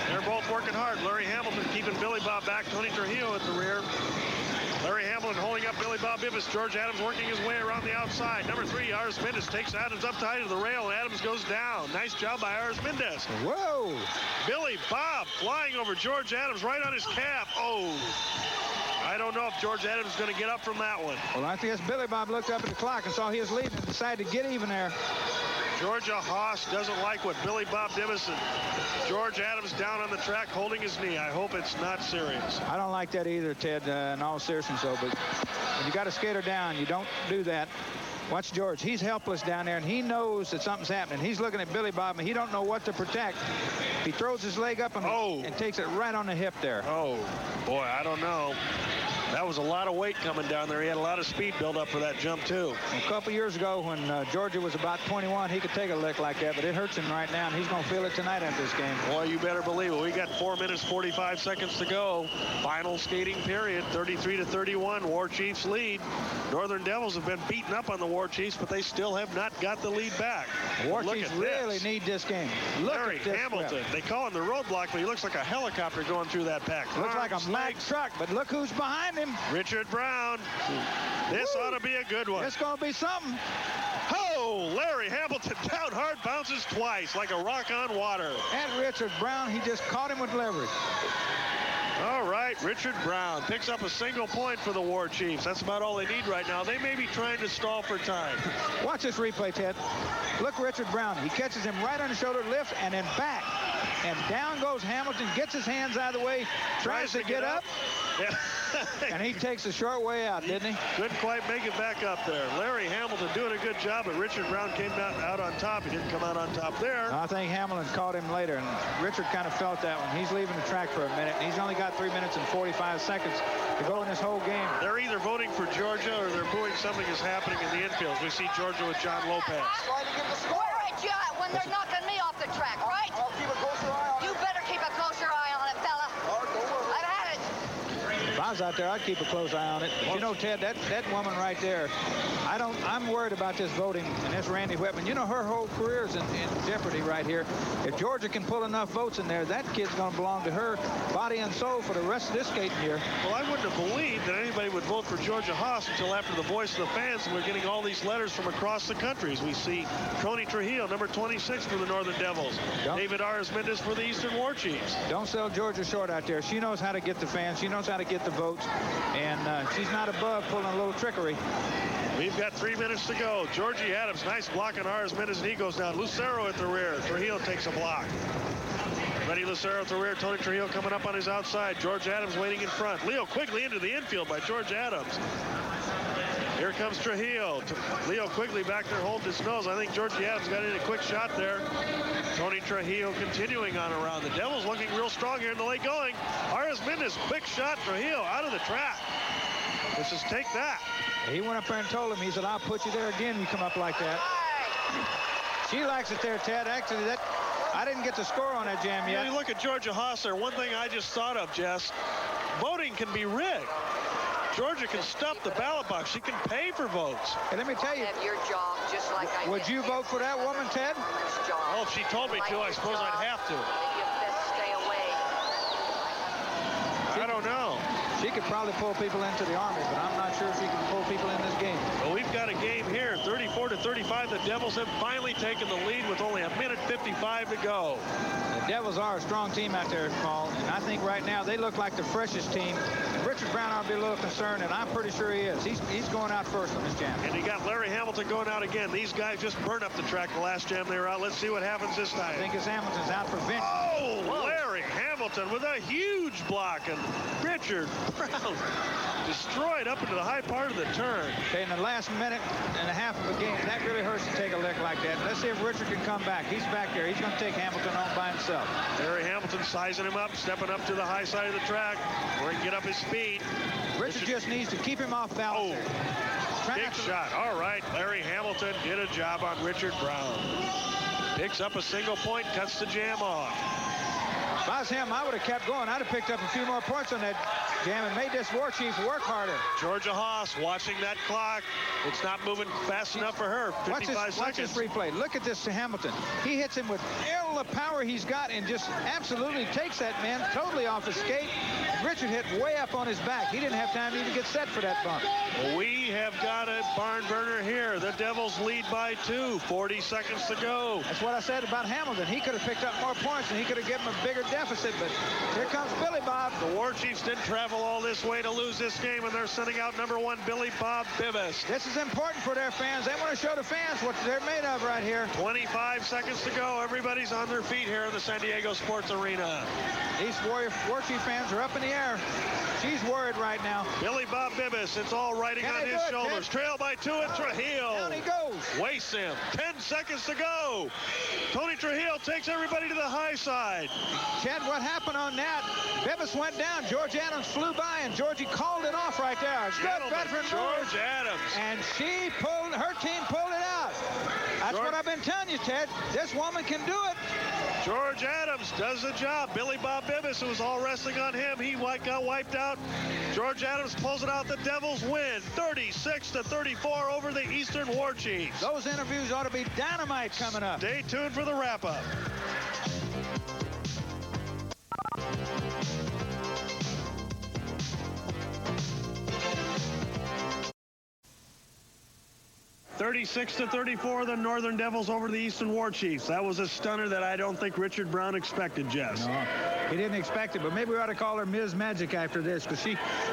They're both working hard. Larry Hamilton keeping Billy Bob back. Tony Trujillo at the rear. Larry Hamilton holding up Billy Bob Bibas. George Adams working his way around the outside. Number 3, Ars Mendes takes Adams up tight to the rail, and Adams goes down. Nice job by Ars Mendes. Whoa! Billy Bob flying over George Adams right on his calf. Oh! I don't know if George Adams is going to get up from that one. Well, I guess Billy Bob looked up at the clock and saw he was leading and decided to get even there. Georgia Haas doesn't like what Billy Bob Bibas and George Adams down on the track holding his knee. I hope it's not serious. I don't like that either, Ted, in all seriousness, though. But when you got a skater down, you don't do that. Watch George. He's helpless down there, and he knows that something's happening. He's looking at Billy Bob, and he don't know what to protect. He throws his leg up and takes it right on the hip there. Oh, boy, I don't know. That was a lot of weight coming down there. He had a lot of speed built up for that jump, too. A couple years ago when Georgia was about 21, he could take a lick like that, but it hurts him right now, and he's going to feel it tonight after this game. Boy, you better believe it. We got 4 minutes, 45 seconds to go. Final skating period, 33-31. War Chiefs lead. Northern Devils have been beaten up on the War Chiefs, but they still have not got the lead back. War Chiefs really need this game. Larry Hamilton. They call him the roadblock, but he looks like a helicopter going through that pack. Looks like a Mack truck, but look who's behind him. Richard Brown. This ought to be a good one. It's going to be something. Oh, Larry Hamilton down hard, bounces twice like a rock on water. And Richard Brown, he just caught him with leverage. All right, Richard Brown picks up a single point for the War Chiefs. That's about all they need right now. They may be trying to stall for time. Watch this replay, Ted. Look, Richard Brown. He catches him right on the shoulder, lifts, and then back. And down goes Hamilton, gets his hands out of the way, tries to get up. Yeah. And he takes the short way out, didn't he? Couldn't quite make it back up there. Larry Hamilton doing a good job, but Richard Brown came out on top. He didn't come out on top there. I think Hamilton caught him later, and Richard kind of felt that one. He's leaving the track for a minute, and he's only got 3 minutes and 45 seconds to go in this whole game. They're either voting for Georgia or they're booing something is happening in the infield. We see Georgia with John Lopez. All right, John, when they're knocking me off the track, right? I'll keep a closer eye on it. You better keep a closer eye on it, fella. All right, don't worry. I've had it. If I was out there, I'd keep a close eye on it. But you know, Ted, that woman right there, I'm worried about this voting, and this Randy Whitman. You know, her whole career is in jeopardy right here. If Georgia can pull enough votes in there, that kid's going to belong to her body and soul for the rest of this skating year. Well, I wouldn't have believed that anybody would vote for Georgia Haas until after the voice of the fans, and we're getting all these letters from across the country. As we see Tony Trujillo, number 26 for the Northern Devils. David Ars Mendes for the Eastern War Chiefs. Don't sell Georgia short out there. She knows how to get the fans. She knows how to get the votes, and she's not above pulling a little trickery. We've got 3 minutes to go. Georgie Adams, nice block on Ars Mendes, and he goes down. Lucero at the rear. Trujillo takes a block. Freddie Lucero at the rear. Tony Trujillo coming up on his outside. George Adams waiting in front. Leo Quigley into the infield by George Adams. Here comes Trujillo. Leo Quigley back there holding his nose. I think Georgie Adams got in a quick shot there. Tony Trujillo continuing on around. The Devils looking real strong here in the late going. Ars Mendes, quick shot. Trujillo out of the track. This is take that. He went up there and told him, he said, I'll put you there again, you come up like that. She likes it there, Ted. Actually, I didn't get the score on that jam yet. You look at Georgia Haas there. One thing I just thought of, Jess, voting can be rigged. Georgia can stuff the ballot box. She can pay for votes. Hey, let me tell you. Have your job just like I Would you vote for that woman, Ted? Well, if she told me to, I suppose I'd have to. You best stay away. I don't know. She She could probably pull people into the Army, but I'm not sure if she can pull people in this game. Well, we've got a game here, 34-35. The Devils have finally taken the lead with only 1:55 to go. The Devils are a strong team out there, Paul, and I think right now they look like the freshest team. And Richard Brown ought to be a little concerned, and I'm pretty sure he is. He's going out first on this jam. And you got Larry Hamilton going out again. These guys just burned up the track the last jam they were out. Let's see what happens this time. I think it's Hamilton's out for Vince. Oh, Larry Hamilton with a huge block, and Richard Brown destroyed up into the high part of the turn. Okay, in the last minute and a half of a game, that really hurts to take a lick like that. Let's see if Richard can come back. He's back there. He's going to take Hamilton on by himself. Larry Hamilton sizing him up, stepping up to the high side of the track where he can get up his speed. Richard just needs to keep him off balance. Oh, big shot. All right, Larry Hamilton did a job on Richard Brown. Picks up a single point, cuts the jam off. If I was him, I would have kept going. I'd have picked up a few more points on that jam and made this war chief work harder. Georgia Haas watching that clock. It's not moving fast enough for her. 55 seconds. Watch this replay. Look at this to Hamilton. He hits him with all the power he's got and just absolutely takes that man totally off his skate. Richard hit way up on his back. He didn't have time to even get set for that bump. Well, we have got a barn burner here. The Devils lead by 2. 40 seconds to go. That's what I said about Hamilton. He could have picked up more points and he could have given him a bigger deficit, but here comes Billy Bob. The War Chiefs didn't travel all this way to lose this game, and they're sending out number 1 Billy Bob Bibas. This is important for their fans. They want to show the fans what they're made of right here. 25 seconds to go. Everybody's on their feet here in the San Diego Sports Arena. These War Chief fans are up in the air. She's worried right now. Billy Bob Bibas, it's all riding on his shoulders. Trail by 2 and Trujillo. Down he goes. Wastes him. 10 seconds to go. Tony Trujillo takes everybody to the high side. Chad, what happened on that? Bibas went down. George Adams flew by, and Georgie called it off right there. Good veteran George Adams. And her team pulled it out. That's what I've been telling you, Ted. This woman can do it. George Adams does the job. Billy Bob Bibas, it was all resting on him. He got wiped out. George Adams pulls it out. The Devils win 36-34 over the Eastern War Chiefs. Those interviews ought to be dynamite coming up. Stay tuned for the wrap-up. (36-34) the Northern Devils over the Eastern War Chiefs. That was a stunner that I don't think Richard Brown expected, Jess. No, he didn't expect it, but maybe we ought to call her Ms. Magic after this, because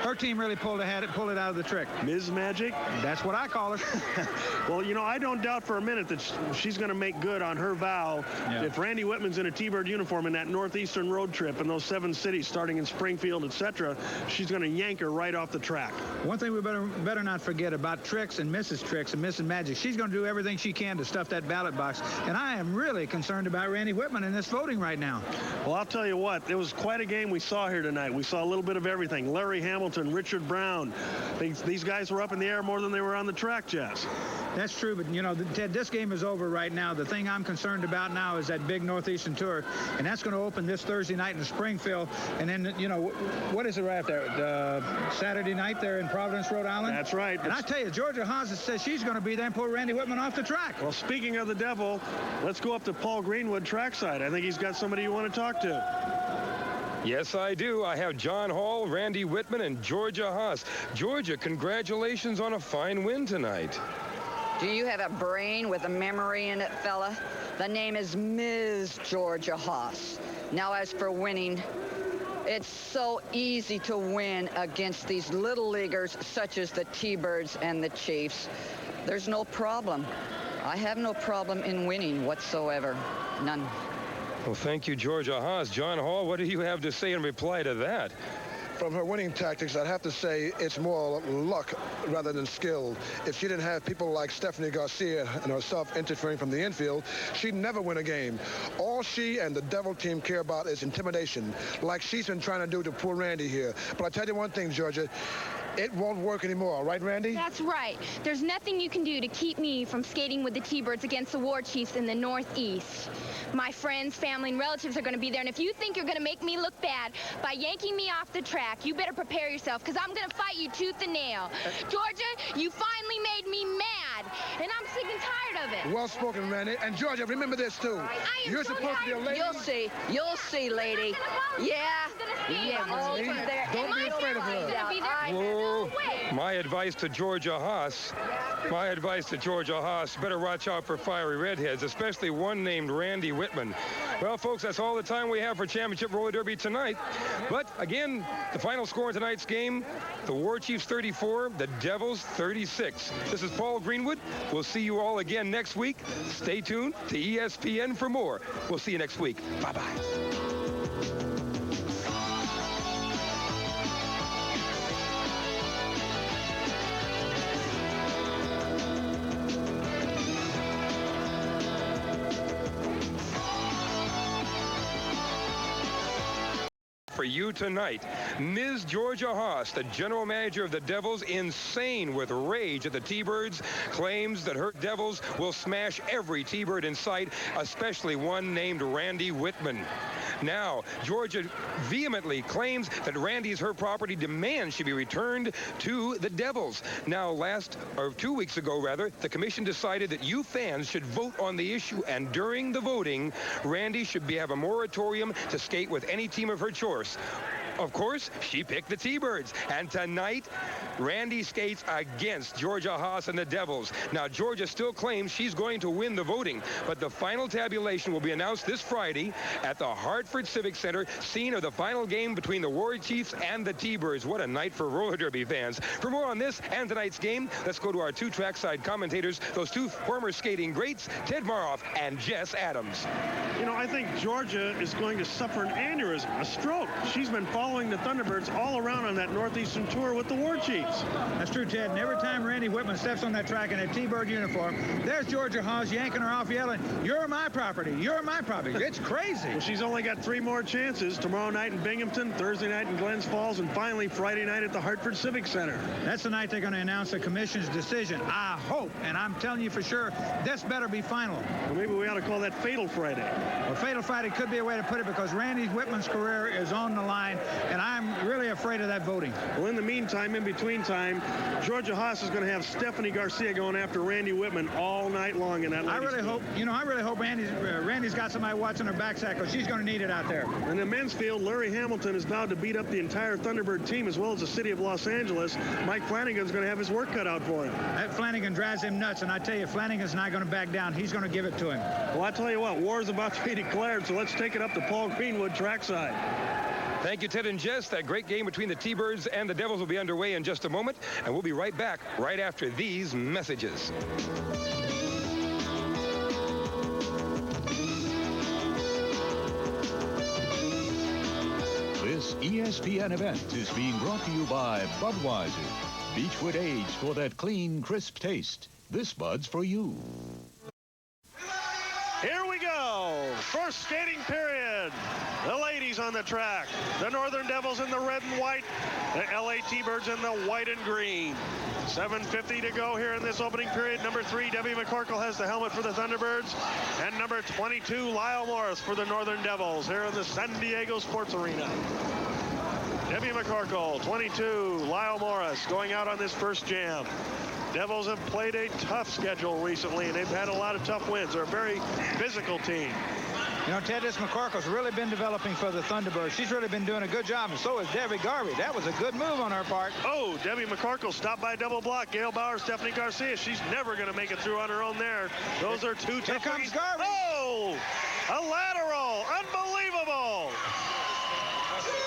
her team really pulled it out of the trick. Ms. Magic? That's what I call her. Well, you know, I don't doubt for a minute that she's going to make good on her vow. Yeah. If Randy Whitman's in a T-Bird uniform in that Northeastern road trip in those 7 cities, starting in Springfield, etc., she's going to yank her right off the track. One thing we better not forget about Trix and Mrs. Trix and Mrs. Magic. She's going to do everything she can to stuff that ballot box. And I am really concerned about Randy Whitman in this voting right now. Well, I'll tell you what. It was quite a game we saw here tonight. We saw a little bit of everything. Larry Hamilton, Richard Brown. These guys were up in the air more than they were on the track, Jess. That's true, but, you know, Ted, this game is over right now. The thing I'm concerned about now is that big Northeastern Tour, and that's going to open this Thursday night in Springfield. And then, you know, what is it right there? Saturday night there in Providence, Rhode Island? That's right. And I tell you, Georgia Haas says she's going to be there and pull Randy Whitman off the track. Well, speaking of the Devil, let's go up to Paul Greenwood trackside. I think he's got somebody you want to talk to. Yes, I do. I have John Hall, Randy Whitman, and Georgia Haas. Georgia, congratulations on a fine win tonight. Do you have a brain with a memory in it, fella? The name is Ms. Georgia Haas. Now, as for winning, it's so easy to win against these little leaguers such as the T-Birds and the Chiefs. There's no problem. I have no problem in winning whatsoever. None. Well, thank you, Georgia Haas. John Hall, what do you have to say in reply to that? From her winning tactics, I'd have to say it's more luck rather than skill. If she didn't have people like Stephanie Garcia and herself interfering from the infield, she'd never win a game. All she and the Devil team care about is intimidation, like she's been trying to do to poor Randy here. But I tell you one thing, Georgia, it won't work anymore, right, Randy? That's right. There's nothing you can do to keep me from skating with the T-Birds against the War Chiefs in the Northeast. My friends, family, and relatives are going to be there, and if you think you're going to make me look bad by yanking me off the track, you better prepare yourself, because I'm going to fight you tooth and nail. Georgia, you finally made me mad, and I'm sick tired of it. Well spoken, Randy. And Georgia, remember this too. You're supposed to be a lady. You'll see, lady. Yeah. Over there. Don't be afraid of her. Whoa. My advice to Georgia Haas. Better watch out for fiery redheads, especially one named Randy Whitman. Well, folks, that's all the time we have for Championship Roller Derby tonight. But again, the final score in tonight's game, the War Chiefs 34, the Devils 36. This is Paul Greenwood. We'll see you all again next week. Stay tuned to ESPN for more. We'll see you next week. Bye-bye. For you tonight, Ms. Georgia Haas, the general manager of the Devils, insane with rage at the T-Birds, claims that her Devils will smash every T-Bird in sight, especially one named Randy Whitman. Now, Georgia vehemently claims that Randy is her property, demands she be returned to the Devils. Now, 2 weeks ago, the commission decided that you fans should vote on the issue, and during the voting, Randy should have a moratorium to skate with any team of her choice. Of course, she picked the T-Birds. And tonight, Randy skates against Georgia Haas and the Devils. Now, Georgia still claims she's going to win the voting, but the final tabulation will be announced this Friday at the Hartford Civic Center, scene of the final game between the War Chiefs and the T-Birds. What a night for roller derby fans. For more on this and tonight's game, let's go to our two trackside commentators, those two former skating greats, Ted Maroff and Jess Adams. You know, I think Georgia is going to suffer an aneurysm, a stroke. She's been following the Thunderbirds all around on that Northeastern tour with the War Chiefs. That's true, Ted. And every time Randy Whitman steps on that track in a T-Bird uniform, there's Georgia Haas yanking her off, yelling, "You're my property. You're my property." It's crazy. Well, she's only got 3 more chances. Tomorrow night in Binghamton, Thursday night in Glens Falls, and finally Friday night at the Hartford Civic Center. That's the night they're going to announce the commission's decision. I hope, and I'm telling you for sure, this better be final. Well, maybe we ought to call that Fatal Friday. Well, Fatal Friday could be a way to put it, because Randy Whitman's career is on the line, and I'm really afraid of that voting. Well, in the meantime, in between time, Georgia Haas is going to have Stephanie Garcia going after Randy Whitman all night long in that. I really hope Randy's got somebody watching her backside, because she's going to need it out there. In the men's field, Larry Hamilton is vowed to beat up the entire Thunderbird team as well as the city of Los Angeles. Mike Flanagan's going to have his work cut out for him. That Flanagan drives him nuts, and I tell you, Flanagan's not going to back down. He's going to give it to him. Well, I tell you what, war is about to be declared, so let's take it up to Paul Greenwood trackside. Thank you, Ted and Jess. That great game between the T-Birds and the Devils will be underway in just a moment, and we'll be right back right after these messages. This ESPN event is being brought to you by Budweiser. Beechwood aged for that clean, crisp taste. This Bud's for you. Here we go. First skating period. The ladies on the track. The Northern Devils in the red and white. The LA T-Birds in the white and green. 7:50 to go here in this opening period. Number 3, Debbie McCorkle has the helmet for the Thunderbirds. And number 22, Lyle Morris for the Northern Devils here in the San Diego Sports Arena. Debbie McCorkle, 22, Lyle Morris going out on this first jam. Devils have played a tough schedule recently, and they've had a lot of tough wins. They're a very physical team. You know, Ted, this McCorkle's really been developing for the Thunderbirds. She's really been doing a good job, and so has Debbie Garvey. That was a good move on her part. Oh, Debbie McCorkle stopped by double block. Gail Bauer, Stephanie Garcia. She's never going to make it through on her own there. Those are two tough. Here comes Garvey. Oh, a lateral. Unbelievable.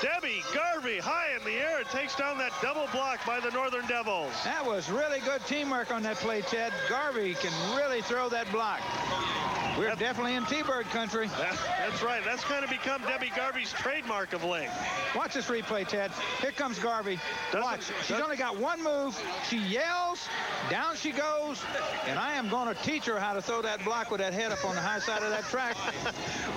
Debbie Garvey high in the air. It takes down that double block by the Northern Devils. That was really good teamwork on that play, Ted. Garvey can really throw that block. We're definitely in T-Bird country. That's right. That's kind of become Debbie Garvey's trademark of late. Watch this replay, Ted. Here comes Garvey. Watch. She's only got one move. She yells. Down she goes. And I am going to teach her how to throw that block with that head up on the high side of that track.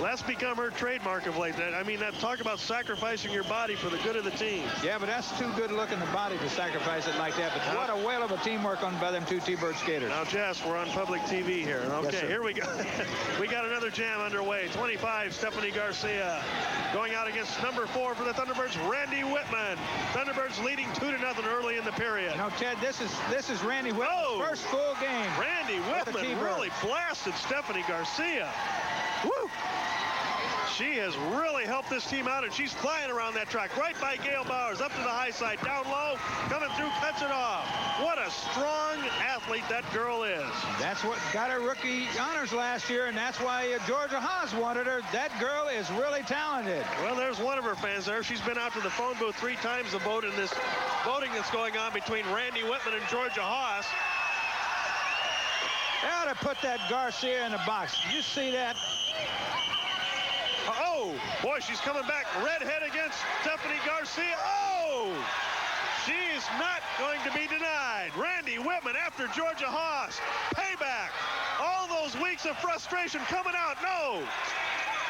That's become her trademark of late. I mean, talk about sacrificing your body for the good of the team. Yeah, but that's too good looking a body to sacrifice it like that. But what a whale of a teamwork on by them two T-Bird skaters. Now, Jess, we're on public TV here. Okay, yes, here we go. We got another jam underway. 25, Stephanie Garcia going out against number 4 for the Thunderbirds, Randy Whitman. Thunderbirds leading 2-0 early in the period. No, Ted, this is Randy Whitman's first full game. Randy Whitman really blasted Stephanie Garcia. Woo! She has really helped this team out, and she's flying around that track. Right by Gail Bowers, up to the high side, down low, coming through, cuts it off. What a strong athlete that girl is. That's what got her rookie honors last year, and that's why Georgia Haas wanted her. That girl is really talented. Well, there's one of her fans there. She's been out to the phone booth 3 times to vote in this voting that's going on between Randy Whitman and Georgia Haas. They ought to put that Garcia in the box. Did you see that? Oh, boy, she's coming back. Redhead against Stephanie Garcia. Oh, she's not going to be denied. Randy Whitman after Georgia Haas. Payback. All those weeks of frustration coming out. No.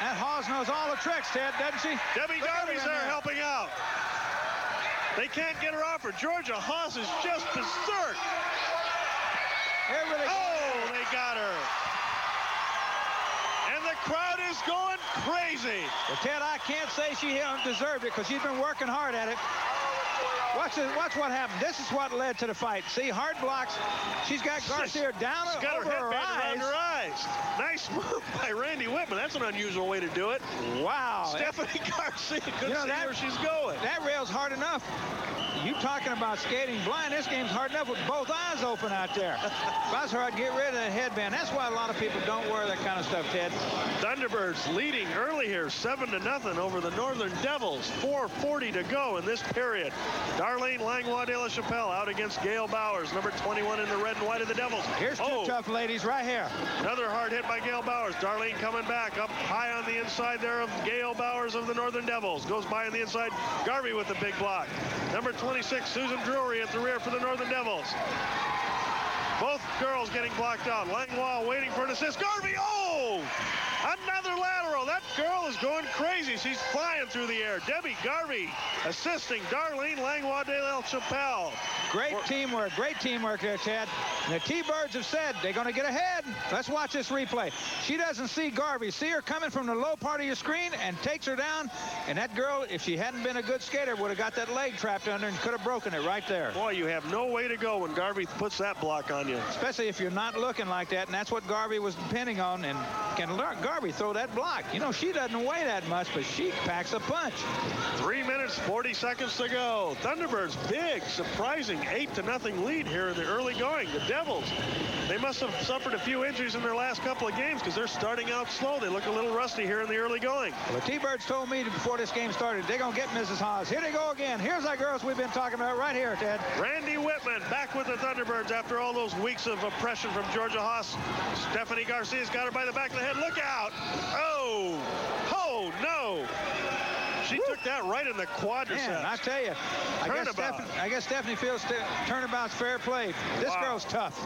That Haas knows all the tricks, Ted, doesn't she? Debbie Darby's there helping out. They can't get her off her. Georgia Haas is just berserk. Oh, they got her. And the crowd is going crazy. Well, Ted, I can't say she deserved it because she's been working hard at it. Watch what happened. This is what led to the fight. See, hard blocks. She's got Garcia down She's got over her her headband around eyes. her eyes. Nice move by Randy Whitman. That's an unusual way to do it. Wow. Stephanie Garcia couldn't see where she's going. That rail's hard enough. You talking about skating blind? This game's hard enough with both eyes open out there. If I was her, I'd get rid of that headband. That's why a lot of people don't wear that kind of stuff, Ted. Thunderbirds leading early here, 7-0 over the Northern Devils. 4:40 to go in this period. Darlene Langlois de la Chapelle out against Gail Bowers, number 21 in the red and white of the Devils. Here's two tough ladies right here. Another hard hit by Gail Bowers. Darlene coming back up high on the inside there of Gail Bowers of the Northern Devils. Goes by on the inside. Garvey with the big block. Number 26, Susan Drury at the rear for the Northern Devils. Both girls getting blocked out. Langlois waiting for an assist. Garvey, oh! Another lateral. That girl is going crazy. She's flying through the air. Debbie Garvey assisting Darlene Langlois de la Chapelle. Great teamwork there, Ted. And the T-Birds have said they're going to get ahead. Let's watch this replay. She doesn't see Garvey. See her coming from the low part of your screen and takes her down. And that girl, if she hadn't been a good skater, would have got that leg trapped under and could have broken it right there. Boy, you have no way to go when Garvey puts that block on you. Especially if you're not looking like that, and that's what Garvey was depending on. And can Garvey throw that block? You know, she doesn't weigh that much, but she packs a punch. 3 minutes, 40 seconds to go. Thunderbirds, big, surprising 8-0 lead here in the early going. The Devils, they must have suffered a few injuries in their last couple of games because they're starting out slow. They look a little rusty here in the early going. Well, the T-Birds told me before this game started, they're going to get Mrs. Haas. Here they go again. Here's our girls we've been talking about right here, Ted. Randy Whitman back with the Thunderbirds after all those weeks of oppression from Georgia Haas. Stephanie Garcia's got her by the back of the head. Look out. Oh, no. She took that right in the quadriceps. Man, I tell you, I guess Stephanie feels turnabout's fair play. This girl's tough.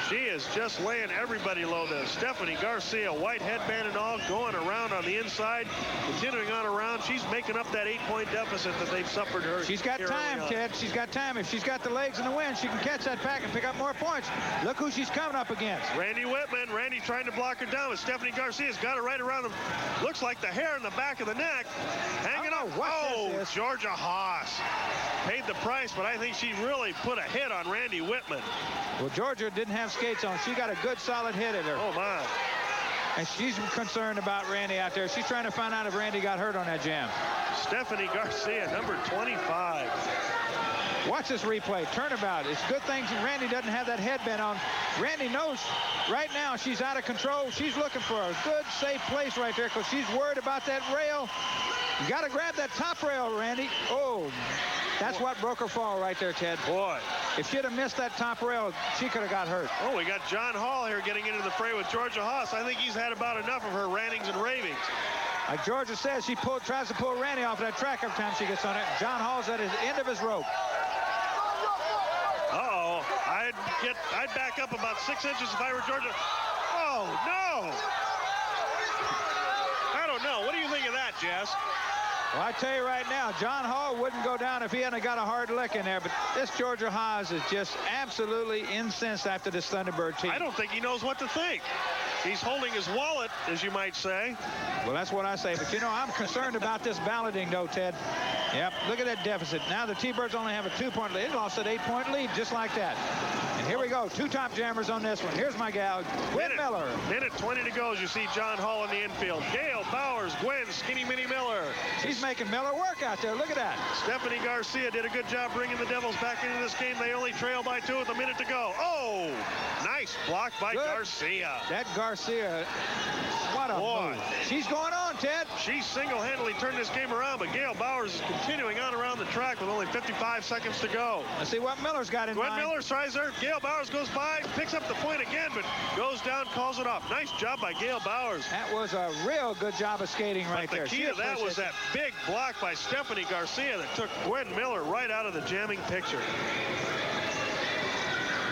She is just laying everybody low there. Stephanie Garcia, white headband and all, going around on the inside, continuing on around. She's making up that 8-point deficit that they've suffered her. She's got time, Ted. She's got time. If she's got the legs and the wind, she can catch that pack and pick up more points. Look who she's coming up against. Randy Whitman. Randy trying to block her down, but Stephanie Garcia's got her right around them. Looks like the hair in the back of the neck. Hanging up. Oh, Georgia Haas paid the price, but I think she really put a hit on Randy Whitman. Well, Georgia didn't have skates on. She got a good, solid hit at her. Oh, my. And she's concerned about Randy out there. She's trying to find out if Randy got hurt on that jam. Stephanie Garcia, number 25. Watch this replay. Turnabout. It's good thing Randy doesn't have that headband on. Randy knows right now she's out of control. She's looking for a good, safe place right there because she's worried about that rail. You got to grab that top rail, Randy. Oh, that's what broke her fall right there, Ted. Boy. If she'd have missed that top rail, she could have got hurt. Oh, we got John Hall here getting into the fray with Georgia Haas. I think he's had about enough of her rantings and ravings. Like Georgia says, she tries to pull Randy off that track every time she gets on it. John Hall's at his end of his rope. Uh-oh. I'd back up about 6 inches if I were Georgia. Oh, no. I don't know. What do you think of that, Jess? Well, I tell you right now, John Hall wouldn't go down if he hadn't got a hard lick in there. But this Georgia Haas is just absolutely incensed after this Thunderbird team. I don't think he knows what to think. He's holding his wallet, as you might say. Well, that's what I say. But, you know, I'm concerned about this balloting, though, Ted. Yep, look at that deficit. Now the T-Birds only have a 2-point lead. They lost an 8-point lead just like that. And here we go. 2 top jammers on this one. Here's my gal, Gwen Miller. Minute 20 to go as you see John Hall in the infield. Gail Bowers, Gwen, Skinny Minnie Miller. She's making Miller work out there. Look at that. Stephanie Garcia did a good job bringing the Devils back into this game. They only trail by 2 with a minute to go. Oh, nice block by Garcia. That Garcia, what a move. She's going on, Ted. She single-handedly turned this game around, but Gail Bowers is continuing on around the track with only 55 seconds to go. Let's see what Miller's got in mind. Gwen Miller tries there. Gail Bowers goes by, picks up the point again, but goes down, calls it off. Nice job by Gail Bowers. That was a real good job of skating right there. But the key to that was that big block by Stephanie Garcia that took Gwen Miller right out of the jamming picture.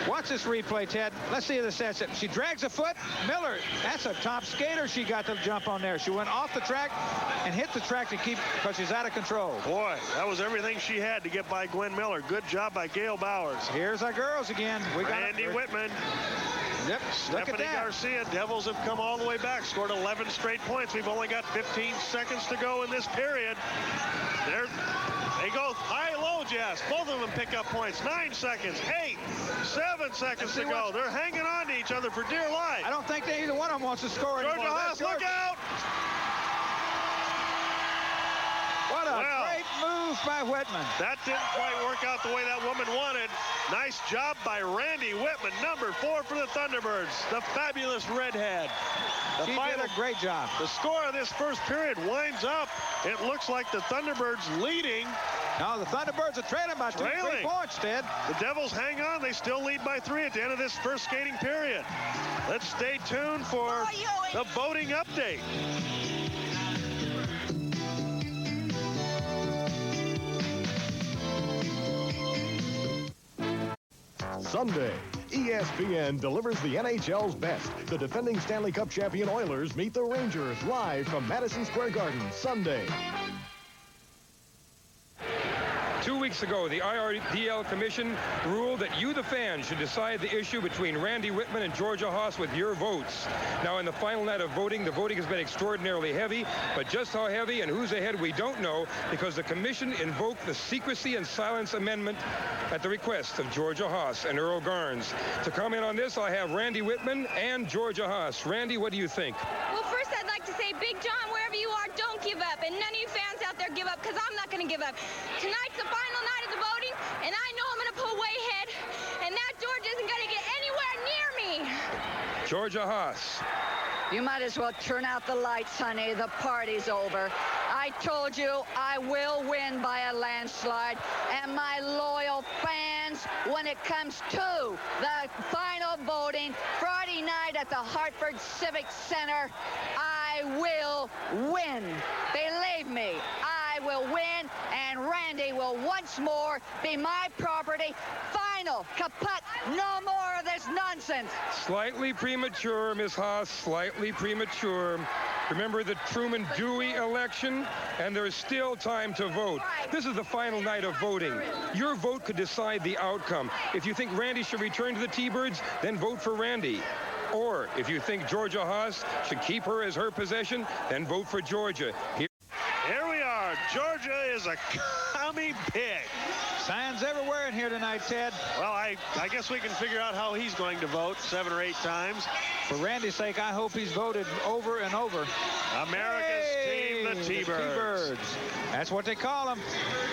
Watch this replay, Ted. Let's see the stats. She drags a foot. Miller, that's a top skater she got to jump on there. She went off the track and hit the track to keep, because she's out of control. Boy, that was everything she had to get by Gwen Miller. Good job by Gail Bowers. Here's our girls again. We got Randy Whitman. Yep, Stephanie Garcia. Devils have come all the way back. Scored 11 straight points. We've only got 15 seconds to go in this period. They go high-low, Jess. Both of them pick up points. 9 seconds, 8, 7 seconds to go. They're hanging on to each other for dear life. I don't think either one of them wants to score anymore. Georgia Haas, look out! What a great move by Whitman. That didn't quite work out the way that woman wanted. Nice job by Randy Whitman, number 4 for the Thunderbirds, the fabulous redhead. She did a great job. The score of this first period winds up. It looks like the Thunderbirds leading. No, the Thunderbirds are trailing by 3 points, Ted. The Devils hang on. They still lead by 3 at the end of this first skating period. Let's stay tuned for the voting update. Sunday, ESPN delivers the NHL's best. The defending Stanley Cup champion Oilers meet the Rangers live from Madison Square Garden Sunday. 2 weeks ago, the IRDL Commission ruled that you, the fans, should decide the issue between Randy Whitman and Georgia Haas with your votes. Now, in the final night of voting, the voting has been extraordinarily heavy, but just how heavy and who's ahead, we don't know, because the Commission invoked the Secrecy and Silence Amendment at the request of Georgia Haas and Earl Garnes. To comment on this, I have Randy Whitman and Georgia Haas. Randy, what do you think? Well, first, I'd like to say, Big John, wherever you are, don't give up. And none of you fans out there give up, because I'm not going to give up. Tonight's the final night of the voting, and I know I'm going to pull way ahead, and that Georgia isn't going to get anywhere near me. Georgia Haas. You might as well turn out the lights, honey. The party's over. I told you I will win by a landslide, and my loyal fans, when it comes to the final voting Friday night at the Hartford Civic Center, I will win. Believe me, I will win, and Randy will once more be my property. Final, kaput, no more of this nonsense. Slightly premature, Ms. Haas, slightly premature. Remember the Truman Dewey election? And there's still time to vote. This is the final night of voting. Your vote could decide the outcome. If you think Randy should return to the T-Birds, then vote for Randy. Or if you think Georgia Haas should keep her as her possession, then vote for Georgia. Here we are. Georgia is a commie pig. Signs everywhere in here tonight, Ted. Well, I guess we can figure out how he's going to vote 7 or 8 times. For Randy's sake, I hope he's voted over and over. America's team, the T-Birds. That's what they call them.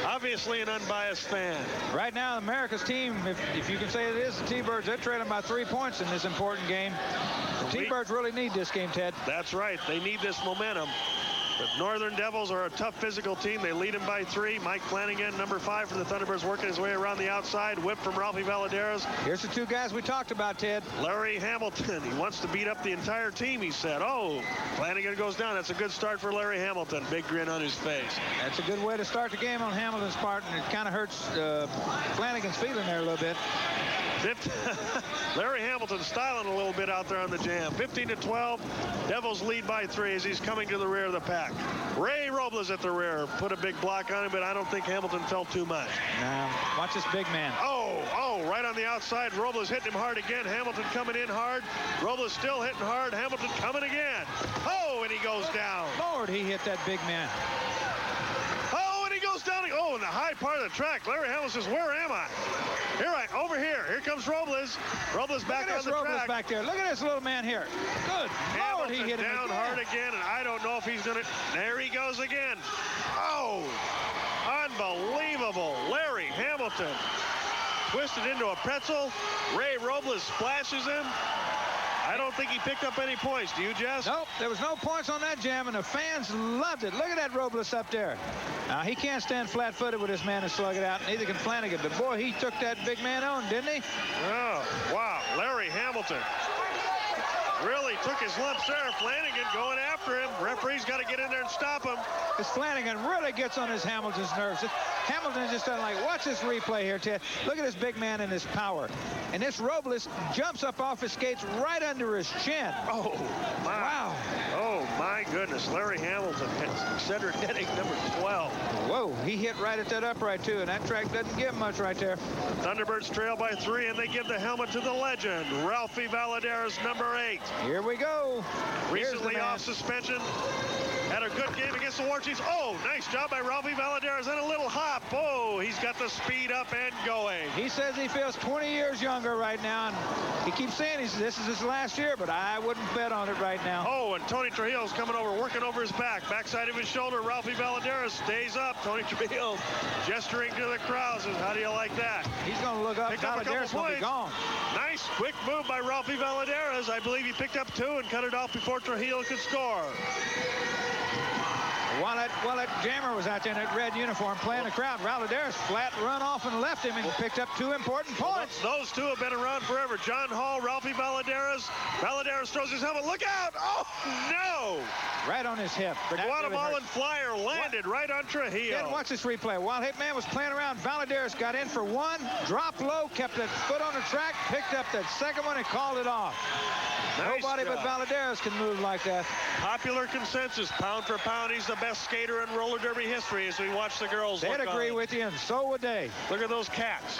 Obviously an unbiased fan. Right now, America's team, if you can say it is the T-Birds, they're trailing by 3 points in this important game. The T-Birds really need this game, Ted. That's right. They need this momentum. The Northern Devils are a tough physical team. They lead them by 3. Mike Flanagan, number 5 for the Thunderbirds, working his way around the outside. Whip from Ralphie Valaderas. Here's the 2 guys we talked about, Ted. Larry Hamilton. He wants to beat up the entire team, he said. Oh, Flanagan goes down. That's a good start for Larry Hamilton. Big grin on his face. That's a good way to start the game on Hamilton's part, and it kind of hurts Flanagan's feeling there a little bit. Larry Hamilton styling a little bit out there on the jam. 15-12. Devils lead by 3 as he's coming to the rear of the pack. Ray Robles at the rear. Put a big block on him, but I don't think Hamilton felt too much. Now, watch this big man. Oh, right on the outside. Robles hitting him hard again. Hamilton coming in hard. Robles still hitting hard. Hamilton coming again. Oh, and he goes down. Lord, he hit that big man. Oh, and he goes down. Oh, in the high part of the track. Larry Hamilton says, where am I? Over here. Here comes Robles. Robles back on the Robles track. back there. Look at this little man here. Good Lord, he hit him down hard again, and I don't know if he's going to. There he goes again. Oh, unbelievable. Larry Hamilton twisted into a pretzel. Ray Robles splashes him. I don't think he picked up any points. Do you, Jess? Nope, there was no points on that jam, and the fans loved it. Look at that Robles up there. Now, he can't stand flat-footed with his man and slug it out. Neither can Flanagan. But, boy, he took that big man on, didn't he? Oh, wow. Larry Hamilton really took his lumps there. Flanagan going after him. Referee's got to get in there and stop him. This Flanagan really gets on his Hamilton's nerves. Hamilton just doesn't like. Watch this replay here, Ted. Look at this big man and his power. And this Robles jumps up off his skates right under his chin. Oh, my. Wow. Oh, my goodness. Larry Hamilton hits center netting number 12. Whoa, he hit right at that upright, too, and that track doesn't give much right there. Thunderbirds trail by 3, and they give the helmet to the legend, Ralphie Valadares, number 8. Here we go. Recently off suspension. Had a good game against the War Chiefs. Oh, nice job by Ralphie Valadares and a little hop. Oh, he's got the speed up and going. He says he feels 20 years younger right now, and he keeps saying this is his last year, but I wouldn't bet on it right now. Oh, and Tony Trujillo's coming over, working over his backside of his shoulder. Ralphie Valadares stays up. Tony Trujillo gesturing to the crowd says, how do you like that? He's going to look up. Valadares will be gone. Nice, quick move by Ralphie Valadares. I believe he picked up 2 and cut it off before Trujillo could score. While that jammer was out there in that red uniform playing the crowd, Valadares flat run off and left him and picked up 2 important points. Those 2 have been around forever. John Hall, Ralphie Valadares. Valadares throws his helmet. Look out! Oh, no! Right on his hip. The Guatemalan flyer landed right on Trujillo. Then watch this replay. While Hitman was playing around, Valadares got in for 1, dropped low, kept that foot on the track, picked up that second one, and called it off. Nice Nobody job. but Valadares can move like that. Popular consensus, pound for pound, he's the best skater in roller derby history as we watch the girls. They'd agree with you, and so would they. Look at those cats.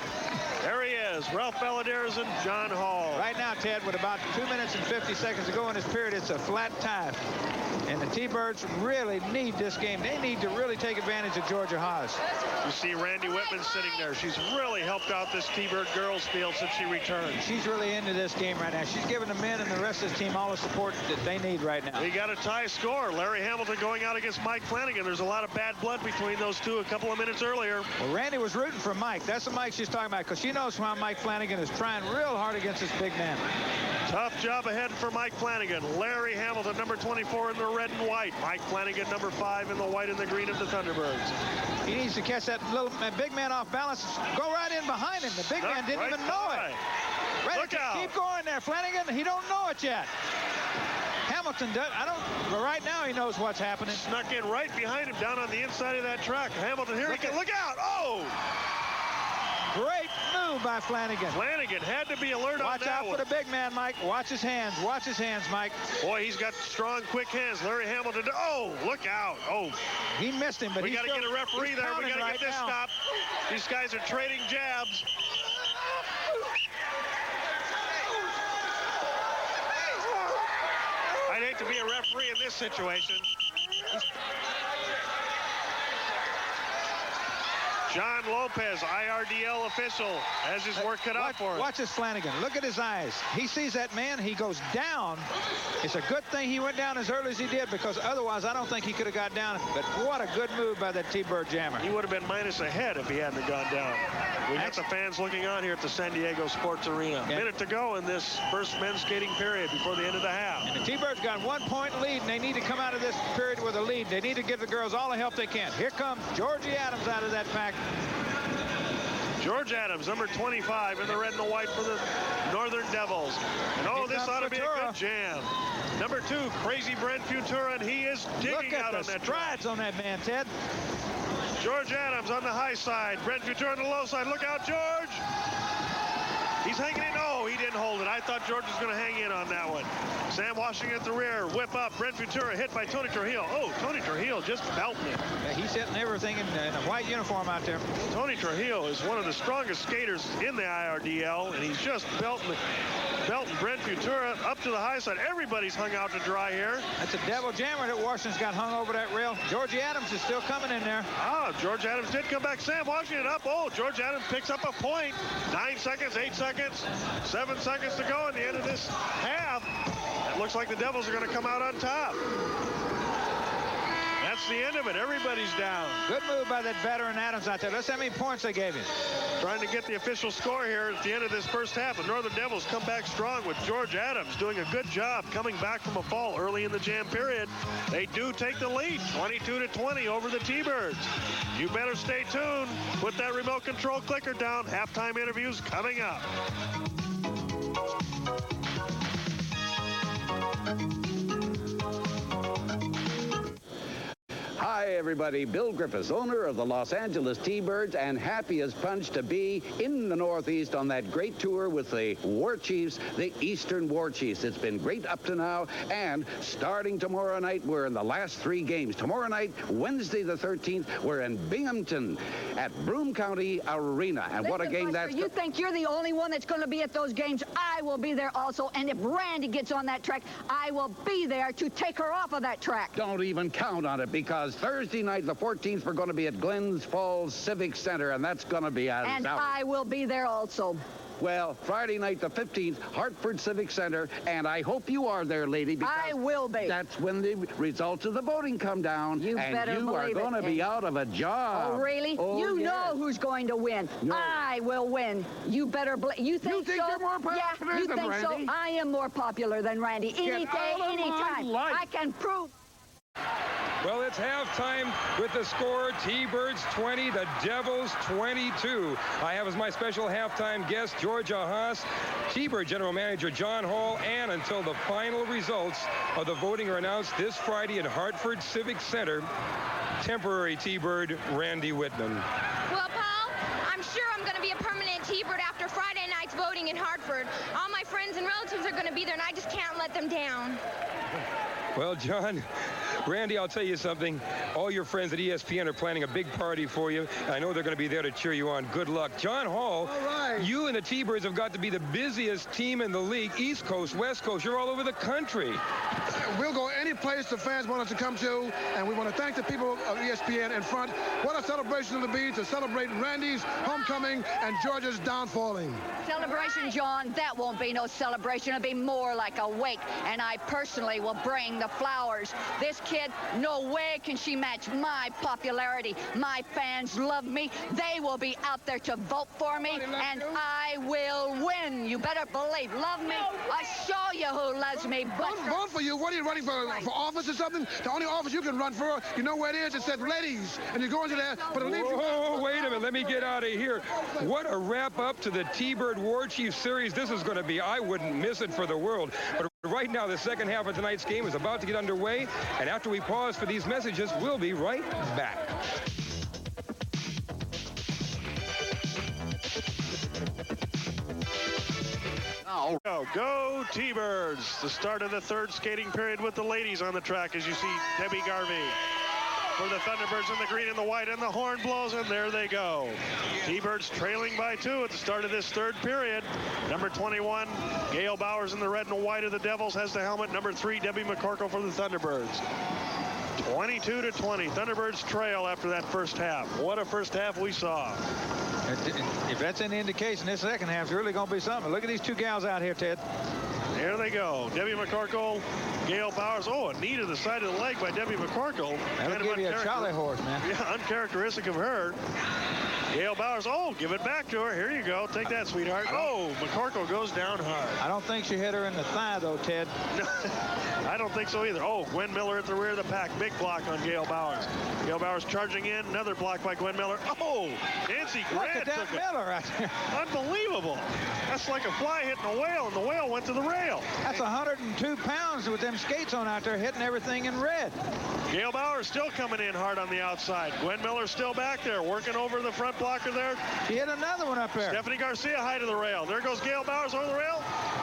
There he is, Ralph Valadares and John Hall. Right now, Ted, with about 2 minutes and 50 seconds to go in this period, it's a flat tie. And the T-Birds really need this game. They need to really take advantage of Georgia Haas. You see Randy Whitman sitting there. She's really helped out this T-Bird girls field since she returned. She's really into this game right now. She's giving the men and the rest of the team all the support that they need right now. We got a tie score. Larry Hamilton going out against Mike Flanagan. There's a lot of bad blood between those 2 a couple of minutes earlier. Well, Randy was rooting for Mike. That's the Mike she's talking about, because she knows how Mike Flanagan is trying real hard against this big man. Tough job ahead for Mike Flanagan. Larry Hamilton, number 24 in the red and white. Mike Flanagan, number 5 in the white and the green of the Thunderbirds. He needs to catch that big man off balance. Go right in behind him. The big man didn't even know it. Look out. Keep going there, Flanagan. He don't know it yet. Hamilton does. But right now he knows what's happening. Snuck in right behind him down on the inside of that track. Hamilton, here he goes. Look out. Oh! Great move by Flanagan. Flanagan had to be alert on that. Watch out for the big man, Mike. Watch his hands. Watch his hands, Mike. Boy, he's got strong, quick hands. Larry Hamilton. Oh, look out. Oh. He missed him, but we got to get a referee there. We got to get this stopped. These guys are trading jabs. I'd hate to be a referee in this situation. John Lopez, IRDL official, has his work cut out for him. Watch this Flanagan. Look at his eyes. He sees that man. He goes down. It's a good thing he went down as early as he did, because otherwise I don't think he could have got down. But what a good move by that T-Bird jammer. He would have been minus ahead if he hadn't gone down. We got the fans looking on here at the San Diego Sports Arena. A minute to go in this first men's skating period before the end of the half. And the T-Birds got 1 point lead, and they need to come out of this period with a lead. They need to give the girls all the help they can. Here comes Georgie Adams out of that pack. George Adams, number 25 in the red and the white for the Northern Devils. And this ought to be a good jam. Number 2, Crazy Brent Futura, and he is digging out on that. Look at the strides on that man, Ted. George Adams on the high side. Brent Futura on the low side. Look out, George. He's hanging in. Oh, he didn't hold it. I thought George was going to hang in on that one. Sam Washington at the rear. Whip up. Brent Futura hit by Tony Trujillo. Oh, Tony Trujillo just belting it. Yeah, he's hitting everything in a white uniform out there. Tony Trujillo is one of the strongest skaters in the IRDL, and he's just belting Brent Futura up to the high side. Everybody's hung out to dry here. That's a devil jammer that Washington's got hung over that rail. Georgie Adams is still coming in there. Ah, George Adams did come back. Sam Washington up. Oh, George Adams picks up a point. 9 seconds, 8 seconds, 7 seconds to go at the end of this half. It looks like the Devils are going to come out on top. That's the end of it. Everybody's down. Good move by that veteran Adams out there. Let's see how many points they gave him. Trying to get the official score here at the end of this first half. The Northern Devils come back strong with George Adams doing a good job coming back from a fall early in the jam period. They do take the lead, 22-20 over the T-Birds. You better stay tuned. Put that remote control clicker down. Halftime interviews coming up. Hi, everybody. Bill Griffiths, owner of the Los Angeles T-Birds, and happy as punch to be in the Northeast on that great tour with the War Chiefs, the Eastern War Chiefs. It's been great up to now, and starting tomorrow night, we're in the last 3 games. Tomorrow night, Wednesday the 13th, we're in Binghamton at Broome County Arena. And what a game that's... You think you're the only one that's going to be at those games? I will be there also, and if Randy gets on that track, I will be there to take her off of that track. Don't even count on it, because Thursday night, the 14th, we're going to be at Glens Falls Civic Center, and that's going to be a... And I will be there also. Well, Friday night, the 15th, Hartford Civic Center, and I hope you are there, lady, because I will be. That's when the results of the voting come down, you and better you are going to be out of a job. Oh, really? Oh, you yes. know who's going to win. No. I will win. You better believe. You think so? you're more popular yeah, you than think Randy? so? I am more popular than Randy. Any day, any time. I can prove. Well, it's halftime with the score, T-Birds 20, the Devils 22. I have as my special halftime guest, Georgia Haas, T-Bird General Manager John Hall, and until the final results of the voting are announced this Friday at Hartford Civic Center, temporary T-Bird Randy Whitman. Well, Paul, I'm sure I'm going to be a permanent T-Bird after Friday night's voting in Hartford. All my friends and relatives are going to be there, and I just can't let them down. Well, John, Randy, I'll tell you something. All your friends at ESPN are planning a big party for you. I know they're going to be there to cheer you on. Good luck. John Hall, you and the T-Birds have got to be the busiest team in the league. East Coast, West Coast, you're all over the country. We'll go any place the fans want us to come to, and we want to thank the people of ESPN in front. What a celebration it'll be to celebrate Randy's homecoming and Georgia's downfalling. Celebration, John, that won't be no celebration. It'll be more like a wake, and I personally will bring the flowers. This kid, no way can she match my popularity. My fans love me. They will be out there to vote for me, and I will win. You better believe. Love me. I show you who loves me. Vote for you. What are you running for office or something? The only office you can run for, you know where it is? It says ladies, and you go into there, but it leaves you... Oh, wait a minute. Let me get out of here. What a wrap-up to the T-Bird War Chief series this is going to be. I wouldn't miss it for the world. But right now, the second half of tonight's game is about to get underway, and after we pause for these messages, we'll be right back. Now, go T-Birds. The start of the third skating period with the ladies on the track, as you see Debbie Garvey. For the Thunderbirds in the green and the white, and the horn blows, and there they go. T-Birds trailing by 2 at the start of this third period. Number 21, Gail Bowers in the red and white of the Devils has the helmet. Number 3, Debbie McCorkle for the Thunderbirds. 22-20. Thunderbirds trail after that first half. What a first half we saw. If that's any indication, this second half's really going to be something. Look at these two gals out here, Ted. There they go. Debbie McCorkle, Gail Bowers. Oh, a knee to the side of the leg by Debbie McCorkle. That'll give you a Charlie horse, man. Yeah, uncharacteristic of her. Gail Bowers, oh, give it back to her. Here you go. Take that, sweetheart. Oh, McCorkle goes down hard. I don't think she hit her in the thigh, though, Ted. I don't think so either. Oh, Gwen Miller at the rear of the pack. Big block on Gail Bowers. Gail Bowers charging in. Another block by Gwen Miller. Oh, Nancy Grant. Look at that Miller right there. Unbelievable. That's like a fly hitting a whale, and the whale went to the rail. That's 102 pounds with them skates on out there hitting everything in red. Gail Bowers still coming in hard on the outside. Gwen Miller still back there working over the front block. blocker there. She hit another one up there. Stephanie Garcia high to the rail. There goes Gail Bowers over the rail.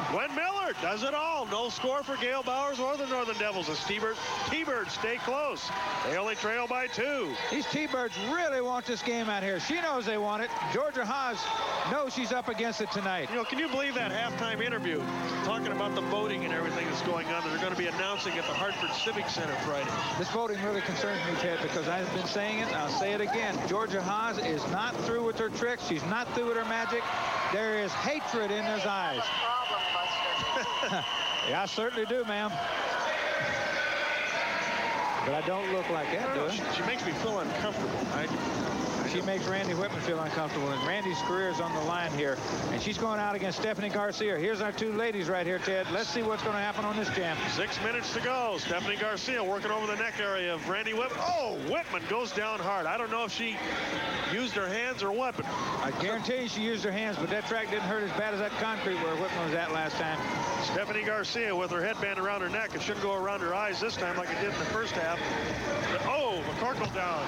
Gwen Miller does it all. No score for Gail Bowers or the Northern Devils. The T-Birds stay close. They only trail by 2. These T-Birds really want this game out here. She knows they want it. Georgia Haas knows she's up against it tonight. You know, can you believe that halftime interview talking about the voting and everything that's going on that they're going to be announcing at the Hartford Civic Center Friday? This voting really concerns me, Ted, because I've been saying it, and I'll say it again. Georgia Haas is not through with her tricks. She's not through with her magic. There is hatred in those eyes. Yeah, I certainly do, ma'am. But I don't look like that, do I? She makes me feel uncomfortable. She makes Randy Whitman feel uncomfortable, and Randy's career is on the line here. And she's going out against Stephanie Garcia. Here's our two ladies right here, Ted. Let's see what's going to happen on this jam. 6 minutes to go. Stephanie Garcia working over the neck area of Randy Whitman. Oh, Whitman goes down hard. I don't know if she used her hands or what, but I guarantee you she used her hands, but that track didn't hurt as bad as that concrete where Whitman was at last time. Stephanie Garcia with her headband around her neck. It shouldn't go around her eyes this time like it did in the first half. Oh, McCorkle down.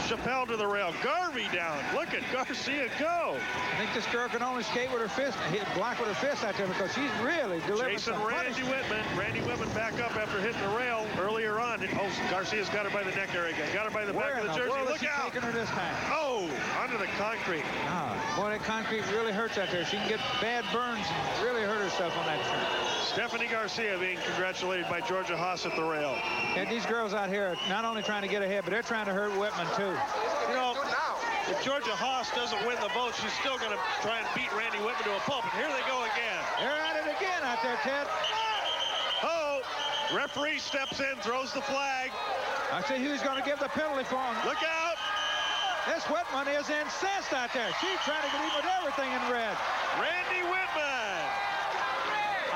Chappelle to the rail. Garvey down. Look at Garcia go. I think this girl can only skate with her fist, block with her fist out there because she's really delivering Chasing some Randy punishment. Whitman. Randy Whitman back up after hitting the rail earlier on. Oh, Garcia's got her by the neck area again. Got her by the back of the jersey. Look out. Taking her this time? Oh, onto the concrete. Boy, that concrete really hurts out there. She can get bad burns and really hurt herself on that track. Stephanie Garcia being congratulated by Georgia Haas at the rail. And these girls out here are not only trying to get ahead, but they're trying to hurt Whitman, too. You know, if Georgia Haas doesn't win the vote, she's still going to try and beat Randy Whitman to a pulp. And here they go again. They're at it again out there, Ted. Oh, referee steps in, throws the flag. I see who's going to give the penalty for him. Look out. This Whitman is incensed out there. She's trying to get him with everything in red. Randy Whitman.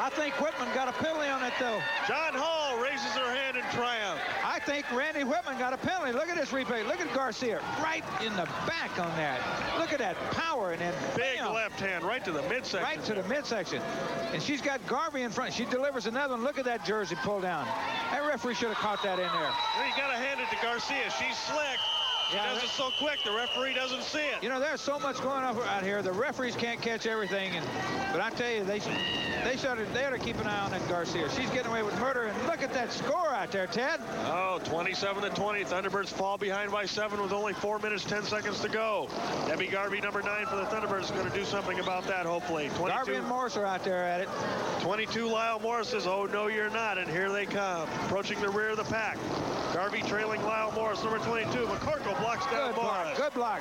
I think Whitman got a penalty on it, though. John Hall raises her hand in triumph. I think Randy Whitman got a penalty. Look at this replay. Look at Garcia right in the back on that. Look at that power, and then big bam, left hand right to the midsection. Right to the midsection. And she's got Garvey in front. She delivers another one. Look at that jersey pull down. That referee should have caught that in there. Well, you got to hand it to Garcia. She's slick. She does it so quick, the referee doesn't see it. You know, there's so much going on out here. The referees can't catch everything, but I tell you, they ought to keep an eye on that Garcia. She's getting away with murder, and look at that score out there, Ted. Oh, 27-20. Thunderbirds fall behind by 7 with only 4 minutes, 10 seconds to go. Debbie Garvey, number 9 for the Thunderbirds, is going to do something about that, hopefully. 22, Garvey and Morris are out there at it. 22, Lyle Morris says, oh, no, you're not, and here they come, approaching the rear of the pack. Garvey trailing Lyle Morris, number 22. McCorkle blocks down Morris. Good block.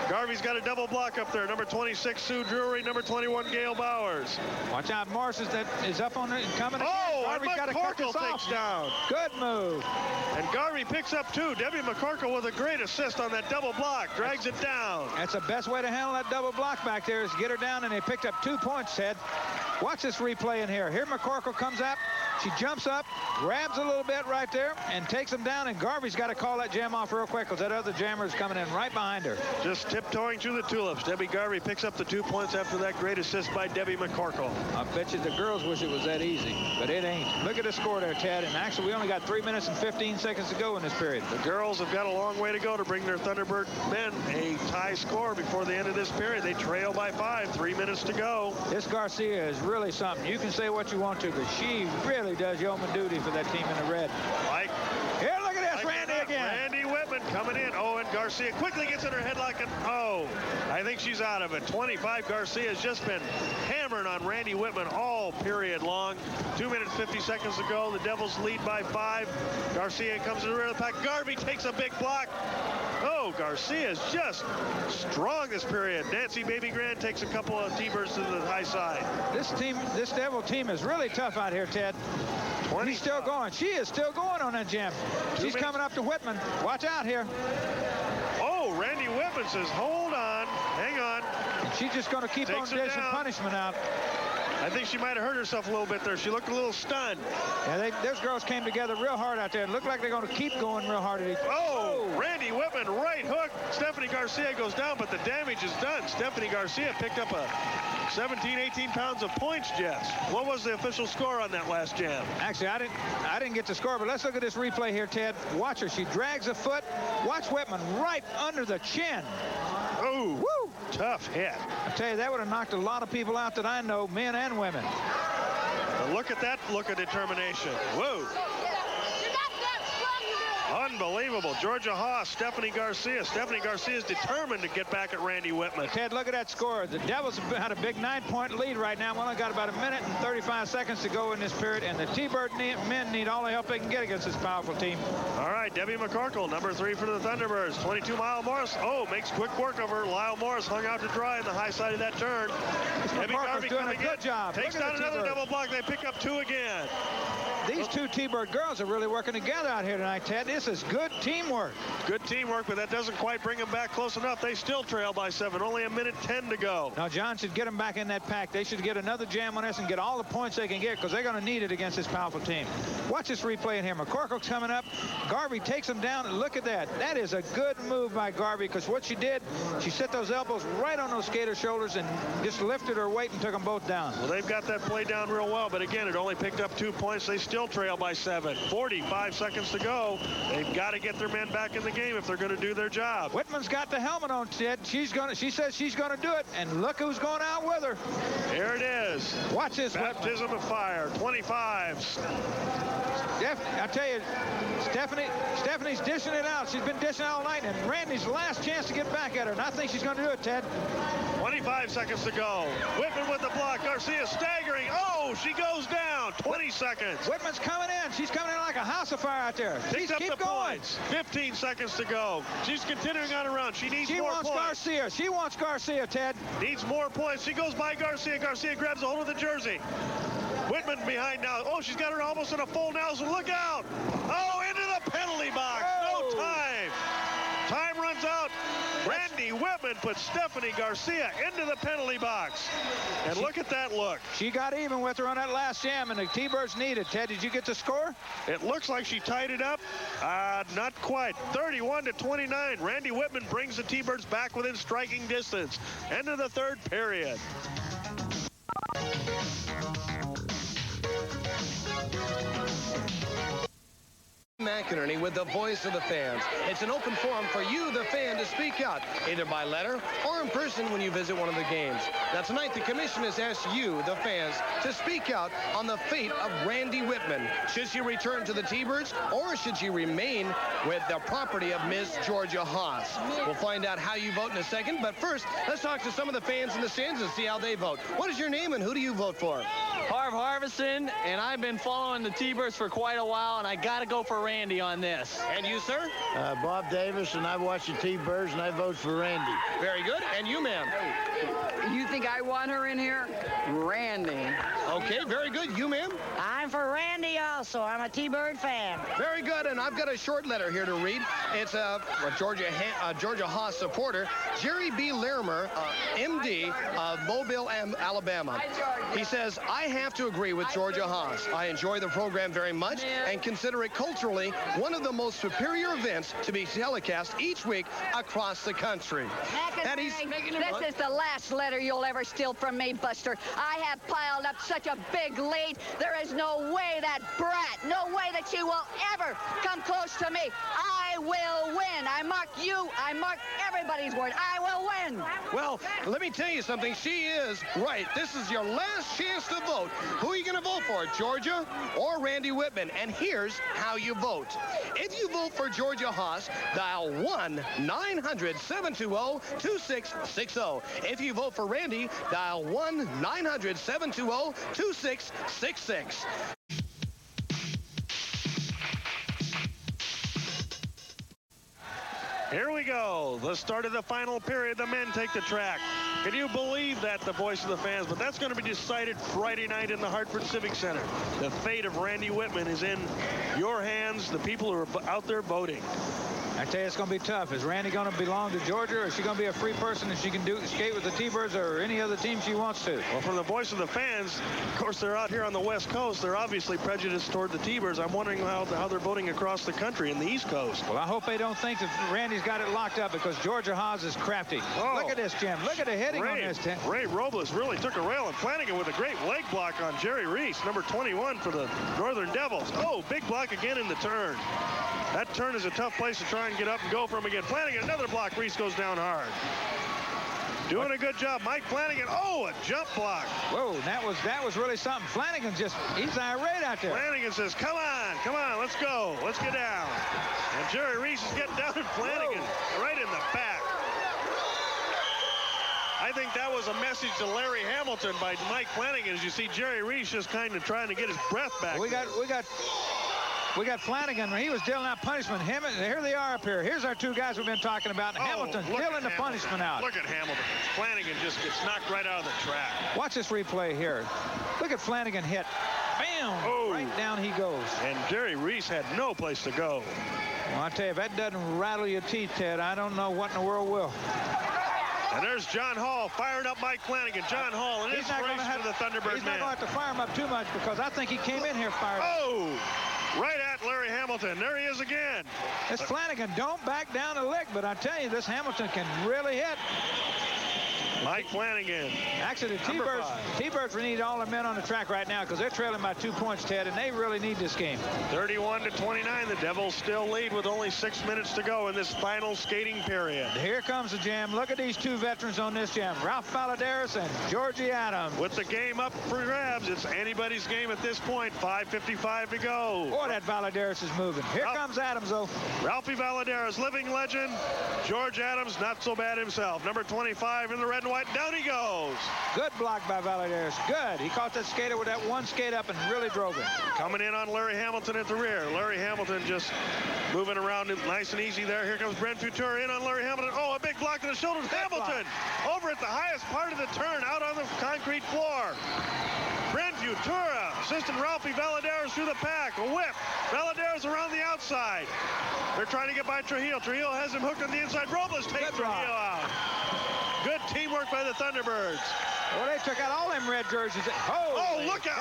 Garvey's got a double block up there. Number 26, Sue Drury. Number 21, Gail Bowers. Watch out, Morris is up on it and coming again. Oh, Garvey's got to cut this takes down. Good move. And Garvey picks up 2. Debbie McCorkle with a great assist on that double block. Drags it down. That's the best way to handle that double block back there is get her down, and they picked up 2 points, Ted. Watch this replay in here. Here McCorkle comes up. She jumps up, grabs a little bit right there, and takes him down, and Garvey's got to call that jam off real quick because that other jammer is coming in right behind her. Just tiptoeing through the tulips. Debbie Garvey picks up the 2 points after that great assist by Debbie McCorkle. I bet you the girls wish it was that easy, but it ain't. Look at the score there, Ted, and actually we only got 3 minutes and 15 seconds to go in this period. The girls have got a long way to go to bring their Thunderbird men a tie score before the end of this period. They trail by 5, 3 minutes to go. This Garcia is really something. You can say what you want to, but she really does yeoman duty for that team in the red. Here, look at this, Randy again. Randy Whitman coming in. Oh, and Garcia quickly gets in her headlock, and oh, I think she's out of it. 25, Garcia has just been hammering on Randy Whitman all period long. 2 minutes, 50 seconds to go. The Devils lead by 5. Garcia comes to the rear of the pack. Garvey takes a big block. Oh, Garcia is just strong this period. Nancy Baby Grand takes a couple of T-Birds to the high side. This Devil team is really tough out here, Ted. He's still going. She is still going on that jam. She's coming up to Whitman. Watch out here. Oh, Randy Whitman says, hold on, hang on. And she's just going to keep on dishing punishment out. I think she might have hurt herself a little bit there. She looked a little stunned. Yeah, those girls came together real hard out there. It looked like they're going to keep going real hard at each other. Oh, Randy Whitman, right hook. Stephanie Garcia goes down, but the damage is done. Stephanie Garcia picked up a 17, 18 pounds of points, Jess. What was the official score on that last jam? Actually, I didn't get the score, but let's look at this replay here, Ted. Watch her. She drags a foot. Watch Whitman right under the chin. tough hit. I tell you, that would have knocked a lot of people out that I know, men and women. But look at that look of determination. Whoa. Unbelievable. Georgia Haas, Stephanie Garcia. Stephanie Garcia is determined to get back at Randy Whitman. Ted, look at that score. The Devils have had a big 9-point lead right now. Well, I've got about 1 minute and 35 seconds to go in this period, and the T-Bird men need all the help they can get against this powerful team. All right, Debbie McCorkle, number 3 for the Thunderbirds. 22, Lyle Morris. Oh, makes quick work of her. Lyle Morris hung out to dry in the high side of that turn. Debbie McCorkle's doing a good job. Takes down another double block. They pick up 2 again. These 2 T-Bird girls are really working together out here tonight, Ted. This is good teamwork. Good teamwork, but that doesn't quite bring them back close enough. They still trail by 7. Only 1:10 to go. Now, John should get them back in that pack. They should get another jam on this and get all the points they can get because they're going to need it against this powerful team. Watch this replay in here. McCorkle's coming up. Garvey takes him down, and look at that. That is a good move by Garvey because what she did, she set those elbows right on those skater shoulders and just lifted her weight and took them both down. Well, they've got that play down real well, but again, it only picked up 2 points. They still trail by 7. 45 seconds to go. They've got to get their men back in the game if they're going to do their job. Whitman's got the helmet on, Ted. She says she's going to do it, and look who's going out with her. Here it is. Watch this. Baptism of fire. 25. I tell you, Stephanie's dishing it out. She's been dishing out all night, and Randy's last chance to get back at her, and I think she's going to do it, Ted. 25 seconds to go. Whitman with the block. Garcia staggering. Oh, she goes down. 20 seconds. Whitman's coming in. She's coming in like a house of fire out there. Picks up the points. 15 seconds to go. She's continuing on her run. She needs more points. Garcia. She wants Garcia, Ted. Needs more points. She goes by Garcia. Garcia grabs a hold of the jersey. Whitman behind now. Oh, she's got her almost in a full now, so look out. Oh, into the penalty box. No time. Time runs out. Randy Whitman puts Stephanie Garcia into the penalty box. And look at that look. She got even with her on that last jam, and the T-Birds need it. Ted, did you get the score? It looks like she tied it up. Not quite. 31-29. Randy Whitman brings the T-Birds back within striking distance. End of the 3rd period. McInerney with the voice of the fans. It's an open forum for you, the fan, to speak out, either by letter or in person when you visit one of the games. Now, tonight, the commission has asked you, the fans, to speak out on the fate of Randy Whitman. Should she return to the T-Birds, or should she remain with the property of Miss Georgia Haas? We'll find out how you vote in a second, but first, let's talk to some of the fans in the stands and see how they vote. What is your name, and who do you vote for? Harv Harvison, and I've been following the T-Birds for quite a while, and I got to go for Randy on this. And you, sir? Bob Davis, and I watch the T-Birds, and I vote for Randy. Very good. And you, ma'am? You think I want her in here? Randy. Okay, very good. You, ma'am? I'm for Randy also. I'm a T-Bird fan. Very good, and I've got a short letter here to read. It's a Georgia Haas supporter, Jerry B. Larimer, MD of Mobile, Alabama. He says, I have to agree with Georgia Haas. I enjoy the program very much and consider it culturally one of the most superior events to be telecast each week across the country. This is the last letter you'll ever steal from me, Buster. I have piled up such a big lead. There is no way that brat, no way that she will ever come close to me. I will win. I mark you. I mark everybody's word. I will win. Well, let me tell you something. She is right. This is your last chance to vote. Who are you going to vote for, Georgia or Randy Whitman? And here's how you vote. If you vote for Georgia Haas, dial 1-900-720-2660. If you vote for Randy, dial 1-900-720-2666. Here we go. The start of the final period. The men take the track. Can you believe that, the voice of the fans? But that's going to be decided Friday night in the Hartford Civic Center. The fate of Randy Whitman is in your hands, the people who are out there voting. I tell you, it's going to be tough. Is Randy going to belong to Georgia, or is she going to be a free person and she can skate with the T-Birds or any other team she wants to? Well, from the voice of the fans, of course, they're out here on the West Coast. They're obviously prejudiced toward the T-Birds. I'm wondering how they're voting across the country in the East Coast. Well, I hope they don't think that Randy's got it locked up because Georgia Haas is crafty. Oh, look at this, Jim. Look at the hitting on this. Ray Robles really took a rail, and Flanagan with a great leg block on Jerry Reese, number 21 for the Northern Devils. Oh, big block again in the turn. That turn is a tough place to try and get up and go from again. Flanagan, another block. Reese goes down hard. Doing a good job. Mike Flanagan. Oh, a jump block. Whoa, that was really something. Flanagan he's irate out there. Flanagan says, come on, let's go. Let's get down. And Jerry Reese is getting down, and Flanagan right in the back. I think that was a message to Larry Hamilton by Mike Flanagan, as you see Jerry Reese just kind of trying to get his breath back. We got Flanagan. He was dealing out punishment. Here they are up here. Here's our two guys we've been talking about. Hamilton dealing the punishment out. Look at Hamilton. Flanagan just gets knocked right out of the track. Watch this replay here. Look at Flanagan hit. Bam! Oh. Right down he goes. And Jerry Reese had no place to go. Well, I tell you, if that doesn't rattle your teeth, Ted, I don't know what in the world will. And there's John Hall firing up Mike Flanagan. John Hall in his race for the Thunderbird. He's not going to have to fire him up too much because I think he came in here fired. Oh! Right at Larry Hamilton. There he is again. This Flanagan don't back down a lick, but I tell you, this Hamilton can really hit. Mike Flanagan. Actually, the T-Birds need all the men on the track right now because they're trailing by 2 points, Ted, and they really need this game. 31-29. The Devils still lead with only 6 minutes to go in this final skating period. Here comes the jam. Look at these two veterans on this jam. Ralph Valadares and Georgie Adams. With the game up for grabs, it's anybody's game at this point. 5:55 to go. Boy, that Valadares is moving. Here comes Adams, though. Ralphie Valadares, living legend. George Adams, not so bad himself. Number 25 in the red and white. Down he goes. Good block by Valadares. Good. He caught that skater with that one skate up and really drove him. Coming in on Larry Hamilton at the rear. Larry Hamilton just moving around nice and easy there. Here comes Brent Futura in on Larry Hamilton. Oh, a big block to the shoulder. Hamilton over at the highest part of the turn out on the concrete floor. Brent Futura, assistant Ralphie Valadares through the pack. A whip. Valadares around the outside. They're trying to get by Trujillo. Trujillo has him hooked on the inside. Robles takes Trujillo out. Good teamwork by the Thunderbirds. Well, they took out all them red jerseys. Oh, look at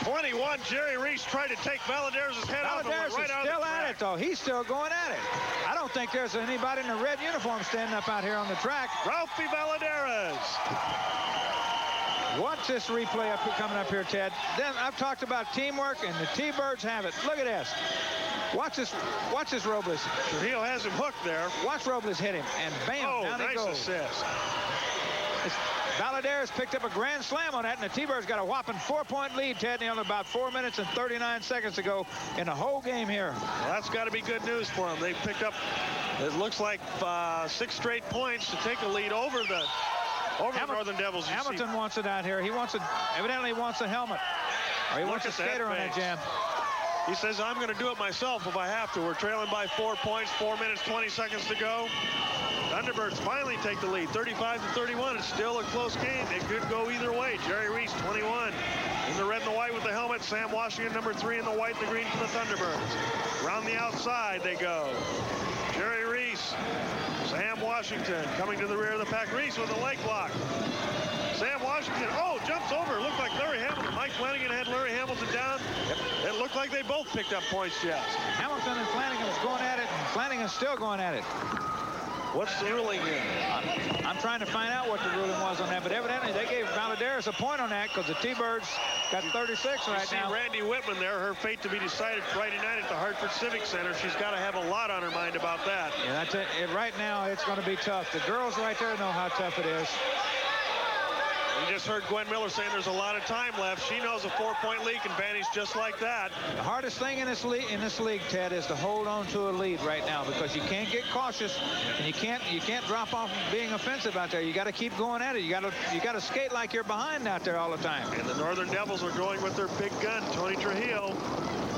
21. Jerry Reese tried to take Valadares' head off and went right out of the still track. at it, though. He's still going at it. I don't think there's anybody in a red uniform standing up out here on the track. Ralphie Valadares. Watch this replay coming up here, Ted. Then I've talked about teamwork, and the T-Birds have it. Look at this. Watch this Robles. Trujillo has him hooked there. Watch Robles hit him, and bam, down he goes. Nice assist. Valadares picked up a grand slam on that, and the T-Birds got a whopping 4-point lead, Ted, in about 4 minutes and 39 seconds to go in the whole game here. Well, that's got to be good news for them. They picked up, it looks like 6 straight points to take a lead over the Northern Devils. Hamilton wants it out here. He wants it. Evidently, he wants a helmet, or he wants a skater on that jam. He says, I'm going to do it myself if I have to. We're trailing by 4 points, 4 minutes, 20 seconds to go. Thunderbirds finally take the lead, 35-31. It's still a close game. It could go either way. Jerry Reese, 21, in the red and the white with the helmet. Sam Washington, number 3, in the white and the green for the Thunderbirds. Around the outside they go. Jerry Reese, Sam Washington coming to the rear of the pack. Reese with a leg block. Sam Washington, jumps over. It looked like Larry Hamilton. Mike Flanagan had Larry Hamilton down. It looked like they both picked up points, yes. Hamilton and Flanagan was going at it, and Flanagan's still going at it. What's the ruling here? I'm trying to find out what the ruling was on that, but evidently they gave Valadares a point on that because the T-Birds got 36 right now. You see Randy Whitman there, her fate to be decided Friday night at the Hartford Civic Center. She's got to have a lot on her mind about that. Yeah, that's it. Right now, it's going to be tough. The girls right there know how tough it is. You just heard Gwen Miller saying there's a lot of time left. She knows a 4-point lead can vanish just like that. The hardest thing in this league, Ted, is to hold on to a lead right now because you can't get cautious and you can't drop off being offensive out there. You got to keep going at it. You got to skate like you're behind out there all the time. And the Northern Devils are going with their big gun, Tony Trujillo.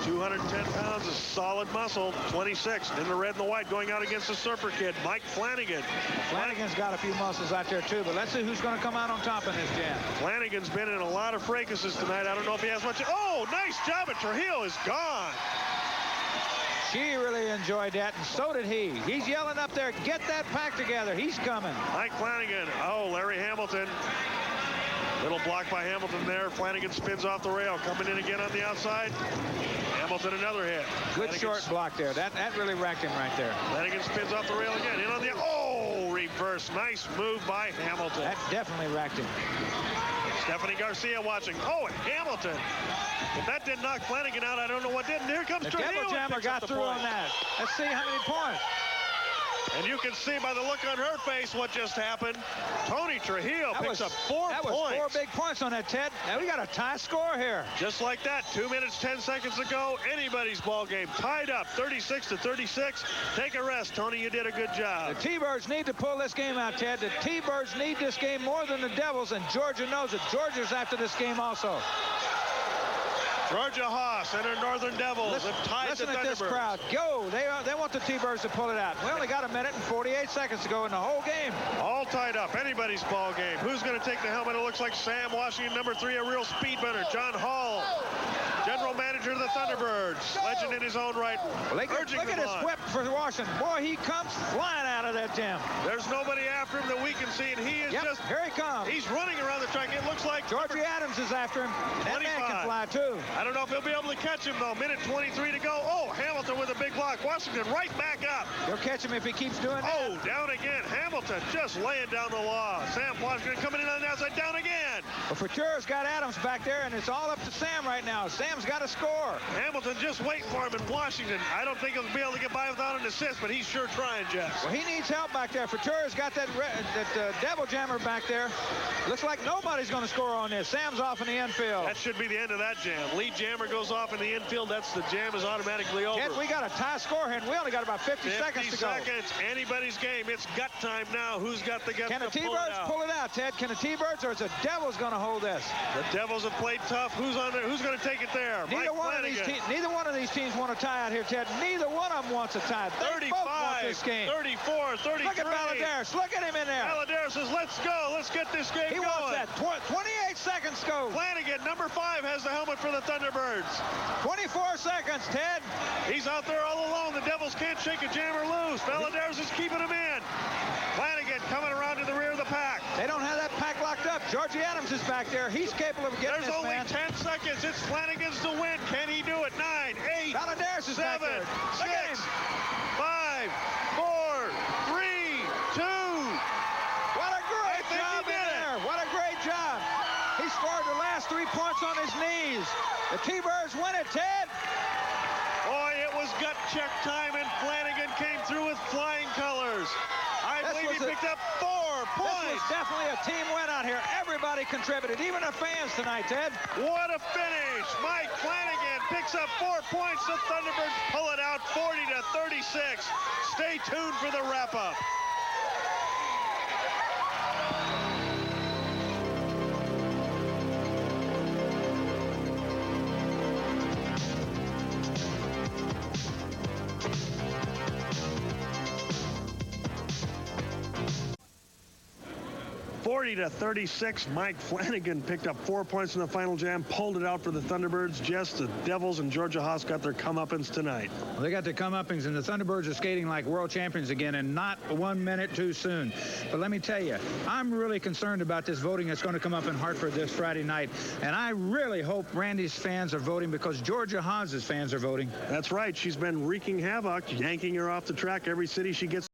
210 pounds of solid muscle, 26 in the red and the white, going out against the Surfer Kid, Mike Flanagan. Flanagan's got a few muscles out there too, but let's see who's going to come out on top in this jam. Flanagan's been in a lot of fracases tonight. I don't know if he has much. Oh, nice job, and Trujillo is gone. She really enjoyed that, and so did he. He's yelling up there, get that pack together. He's coming. Mike Flanagan. Oh, Larry Hamilton. Little block by Hamilton there. Flanagan spins off the rail. Coming in again on the outside. Hamilton another hit. Good short block there. That really wrecked him right there. Flanagan spins off the rail again. In on the reverse. Nice move by Hamilton. That definitely wrecked him. Stephanie Garcia watching. Oh, Hamilton. If that didn't knock Flanagan out, I don't know what did. And here comes Trujillo. The Devil Jammer got through on that. Let's see how many points. And you can see by the look on her face what just happened. Tony Trujillo picks up 4 points. That was 4 big points on that, Ted. Now we got a tie score here. Just like that, 2 minutes, 10 seconds ago, anybody's ball game. Tied up, 36-36. Take a rest, Tony. You did a good job. The T-Birds need to pull this game out, Ted. The T-Birds need this game more than the Devils, and Georgia knows it. Georgia's after this game also. Georgia Haas and her Northern Devils have tied the Thunderbirds. Listen at this crowd. Go. They want the T-Birds to pull it out. We only got a minute and 48 seconds to go in the whole game. All tied up. Anybody's ball game. Who's going to take the helmet? It looks like Sam Washington, number 3, a real speed runner. John Hall, general manager of the Thunderbirds. Legend in his own right. Look at his whip for Washington. Boy, he comes flying out of that gym. There's nobody after him that we can see, and he is just... Here he comes. He's running around the track. It looks like... Georgie Adams is after him. That man can fly, too. I don't know if he'll be able to catch him, though. Minute 23 to go. Oh, Hamilton with a big block. Washington right back up. He'll catch him if he keeps doing that. Oh, down again. Hamilton just laying down the law. Sam Washington coming in on the outside. Down again. Well, Futura's got Adams back there, and it's all up to Sam right now. Sam's got to score. Hamilton just waiting for him in Washington. I don't think he'll be able to get by without an assist, but he's sure trying, Jeff. Well, he needs help back there. Futura's got that Devil Jammer back there. Looks like nobody's going to score on this. Sam's off in the infield. That should be the end of that jam. Lead jammer goes off in the infield. That's the jam is automatically over. Ted, we got a tie score here, and we only got about 50 seconds to go. 50 seconds. Anybody's game. It's gut time now. Who's got the guts to pull it out? Can the T-Birds pull it out, Ted? Can the T-Birds, or is the Devils going to hold this? The Devils have played tough. Who's on there? Who's going to take it there? Neither one of these teams want to tie out here, Ted. Neither one of them wants a tie. They 35, both want this game. 34, 33. Look at Valadares. Look at him in there. Valadares says, let's go. Let's get this game going. He wants that. 28 seconds go. Flanagan, number 5, has the helmet for the Thunderbirds. 24 seconds, Ted. He's out there all alone. The Devils can't shake a jammer loose. Valadares is keeping him in. Flanagan coming around to the rear of the pack. They don't have that pack locked up. Georgie Adams is back there. He's capable of getting There's only 10 seconds. It's Flanagan's to win. Can he do it? 9, 8, Valadares is 7, back there. 6, 5, 4, 3, 2. What a great job in there. What a great job. He scored the last 3 points on his knees. The T-Birds win it, Ted. Boy, it was gut check time, and Flanagan came through with flying colors. I believe he picked up 4 points. This was definitely a team win out here. Everybody contributed, even the fans tonight, Ted. What a finish. Mike Flanagan picks up 4 points. The Thunderbirds pull it out 40-36. Stay tuned for the wrap-up. To 36. Mike Flanagan picked up 4 points in the final jam, pulled it out for the Thunderbirds. Just the Devils and Georgia Haas got their comeuppance tonight. Well, they got their comeuppance, and the Thunderbirds are skating like world champions again, and not 1 minute too soon. But let me tell you, I'm really concerned about this voting that's going to come up in Hartford this Friday night, and I really hope Randy's fans are voting because Georgia Haas's fans are voting. That's right. She's been wreaking havoc, yanking her off the track every city she gets.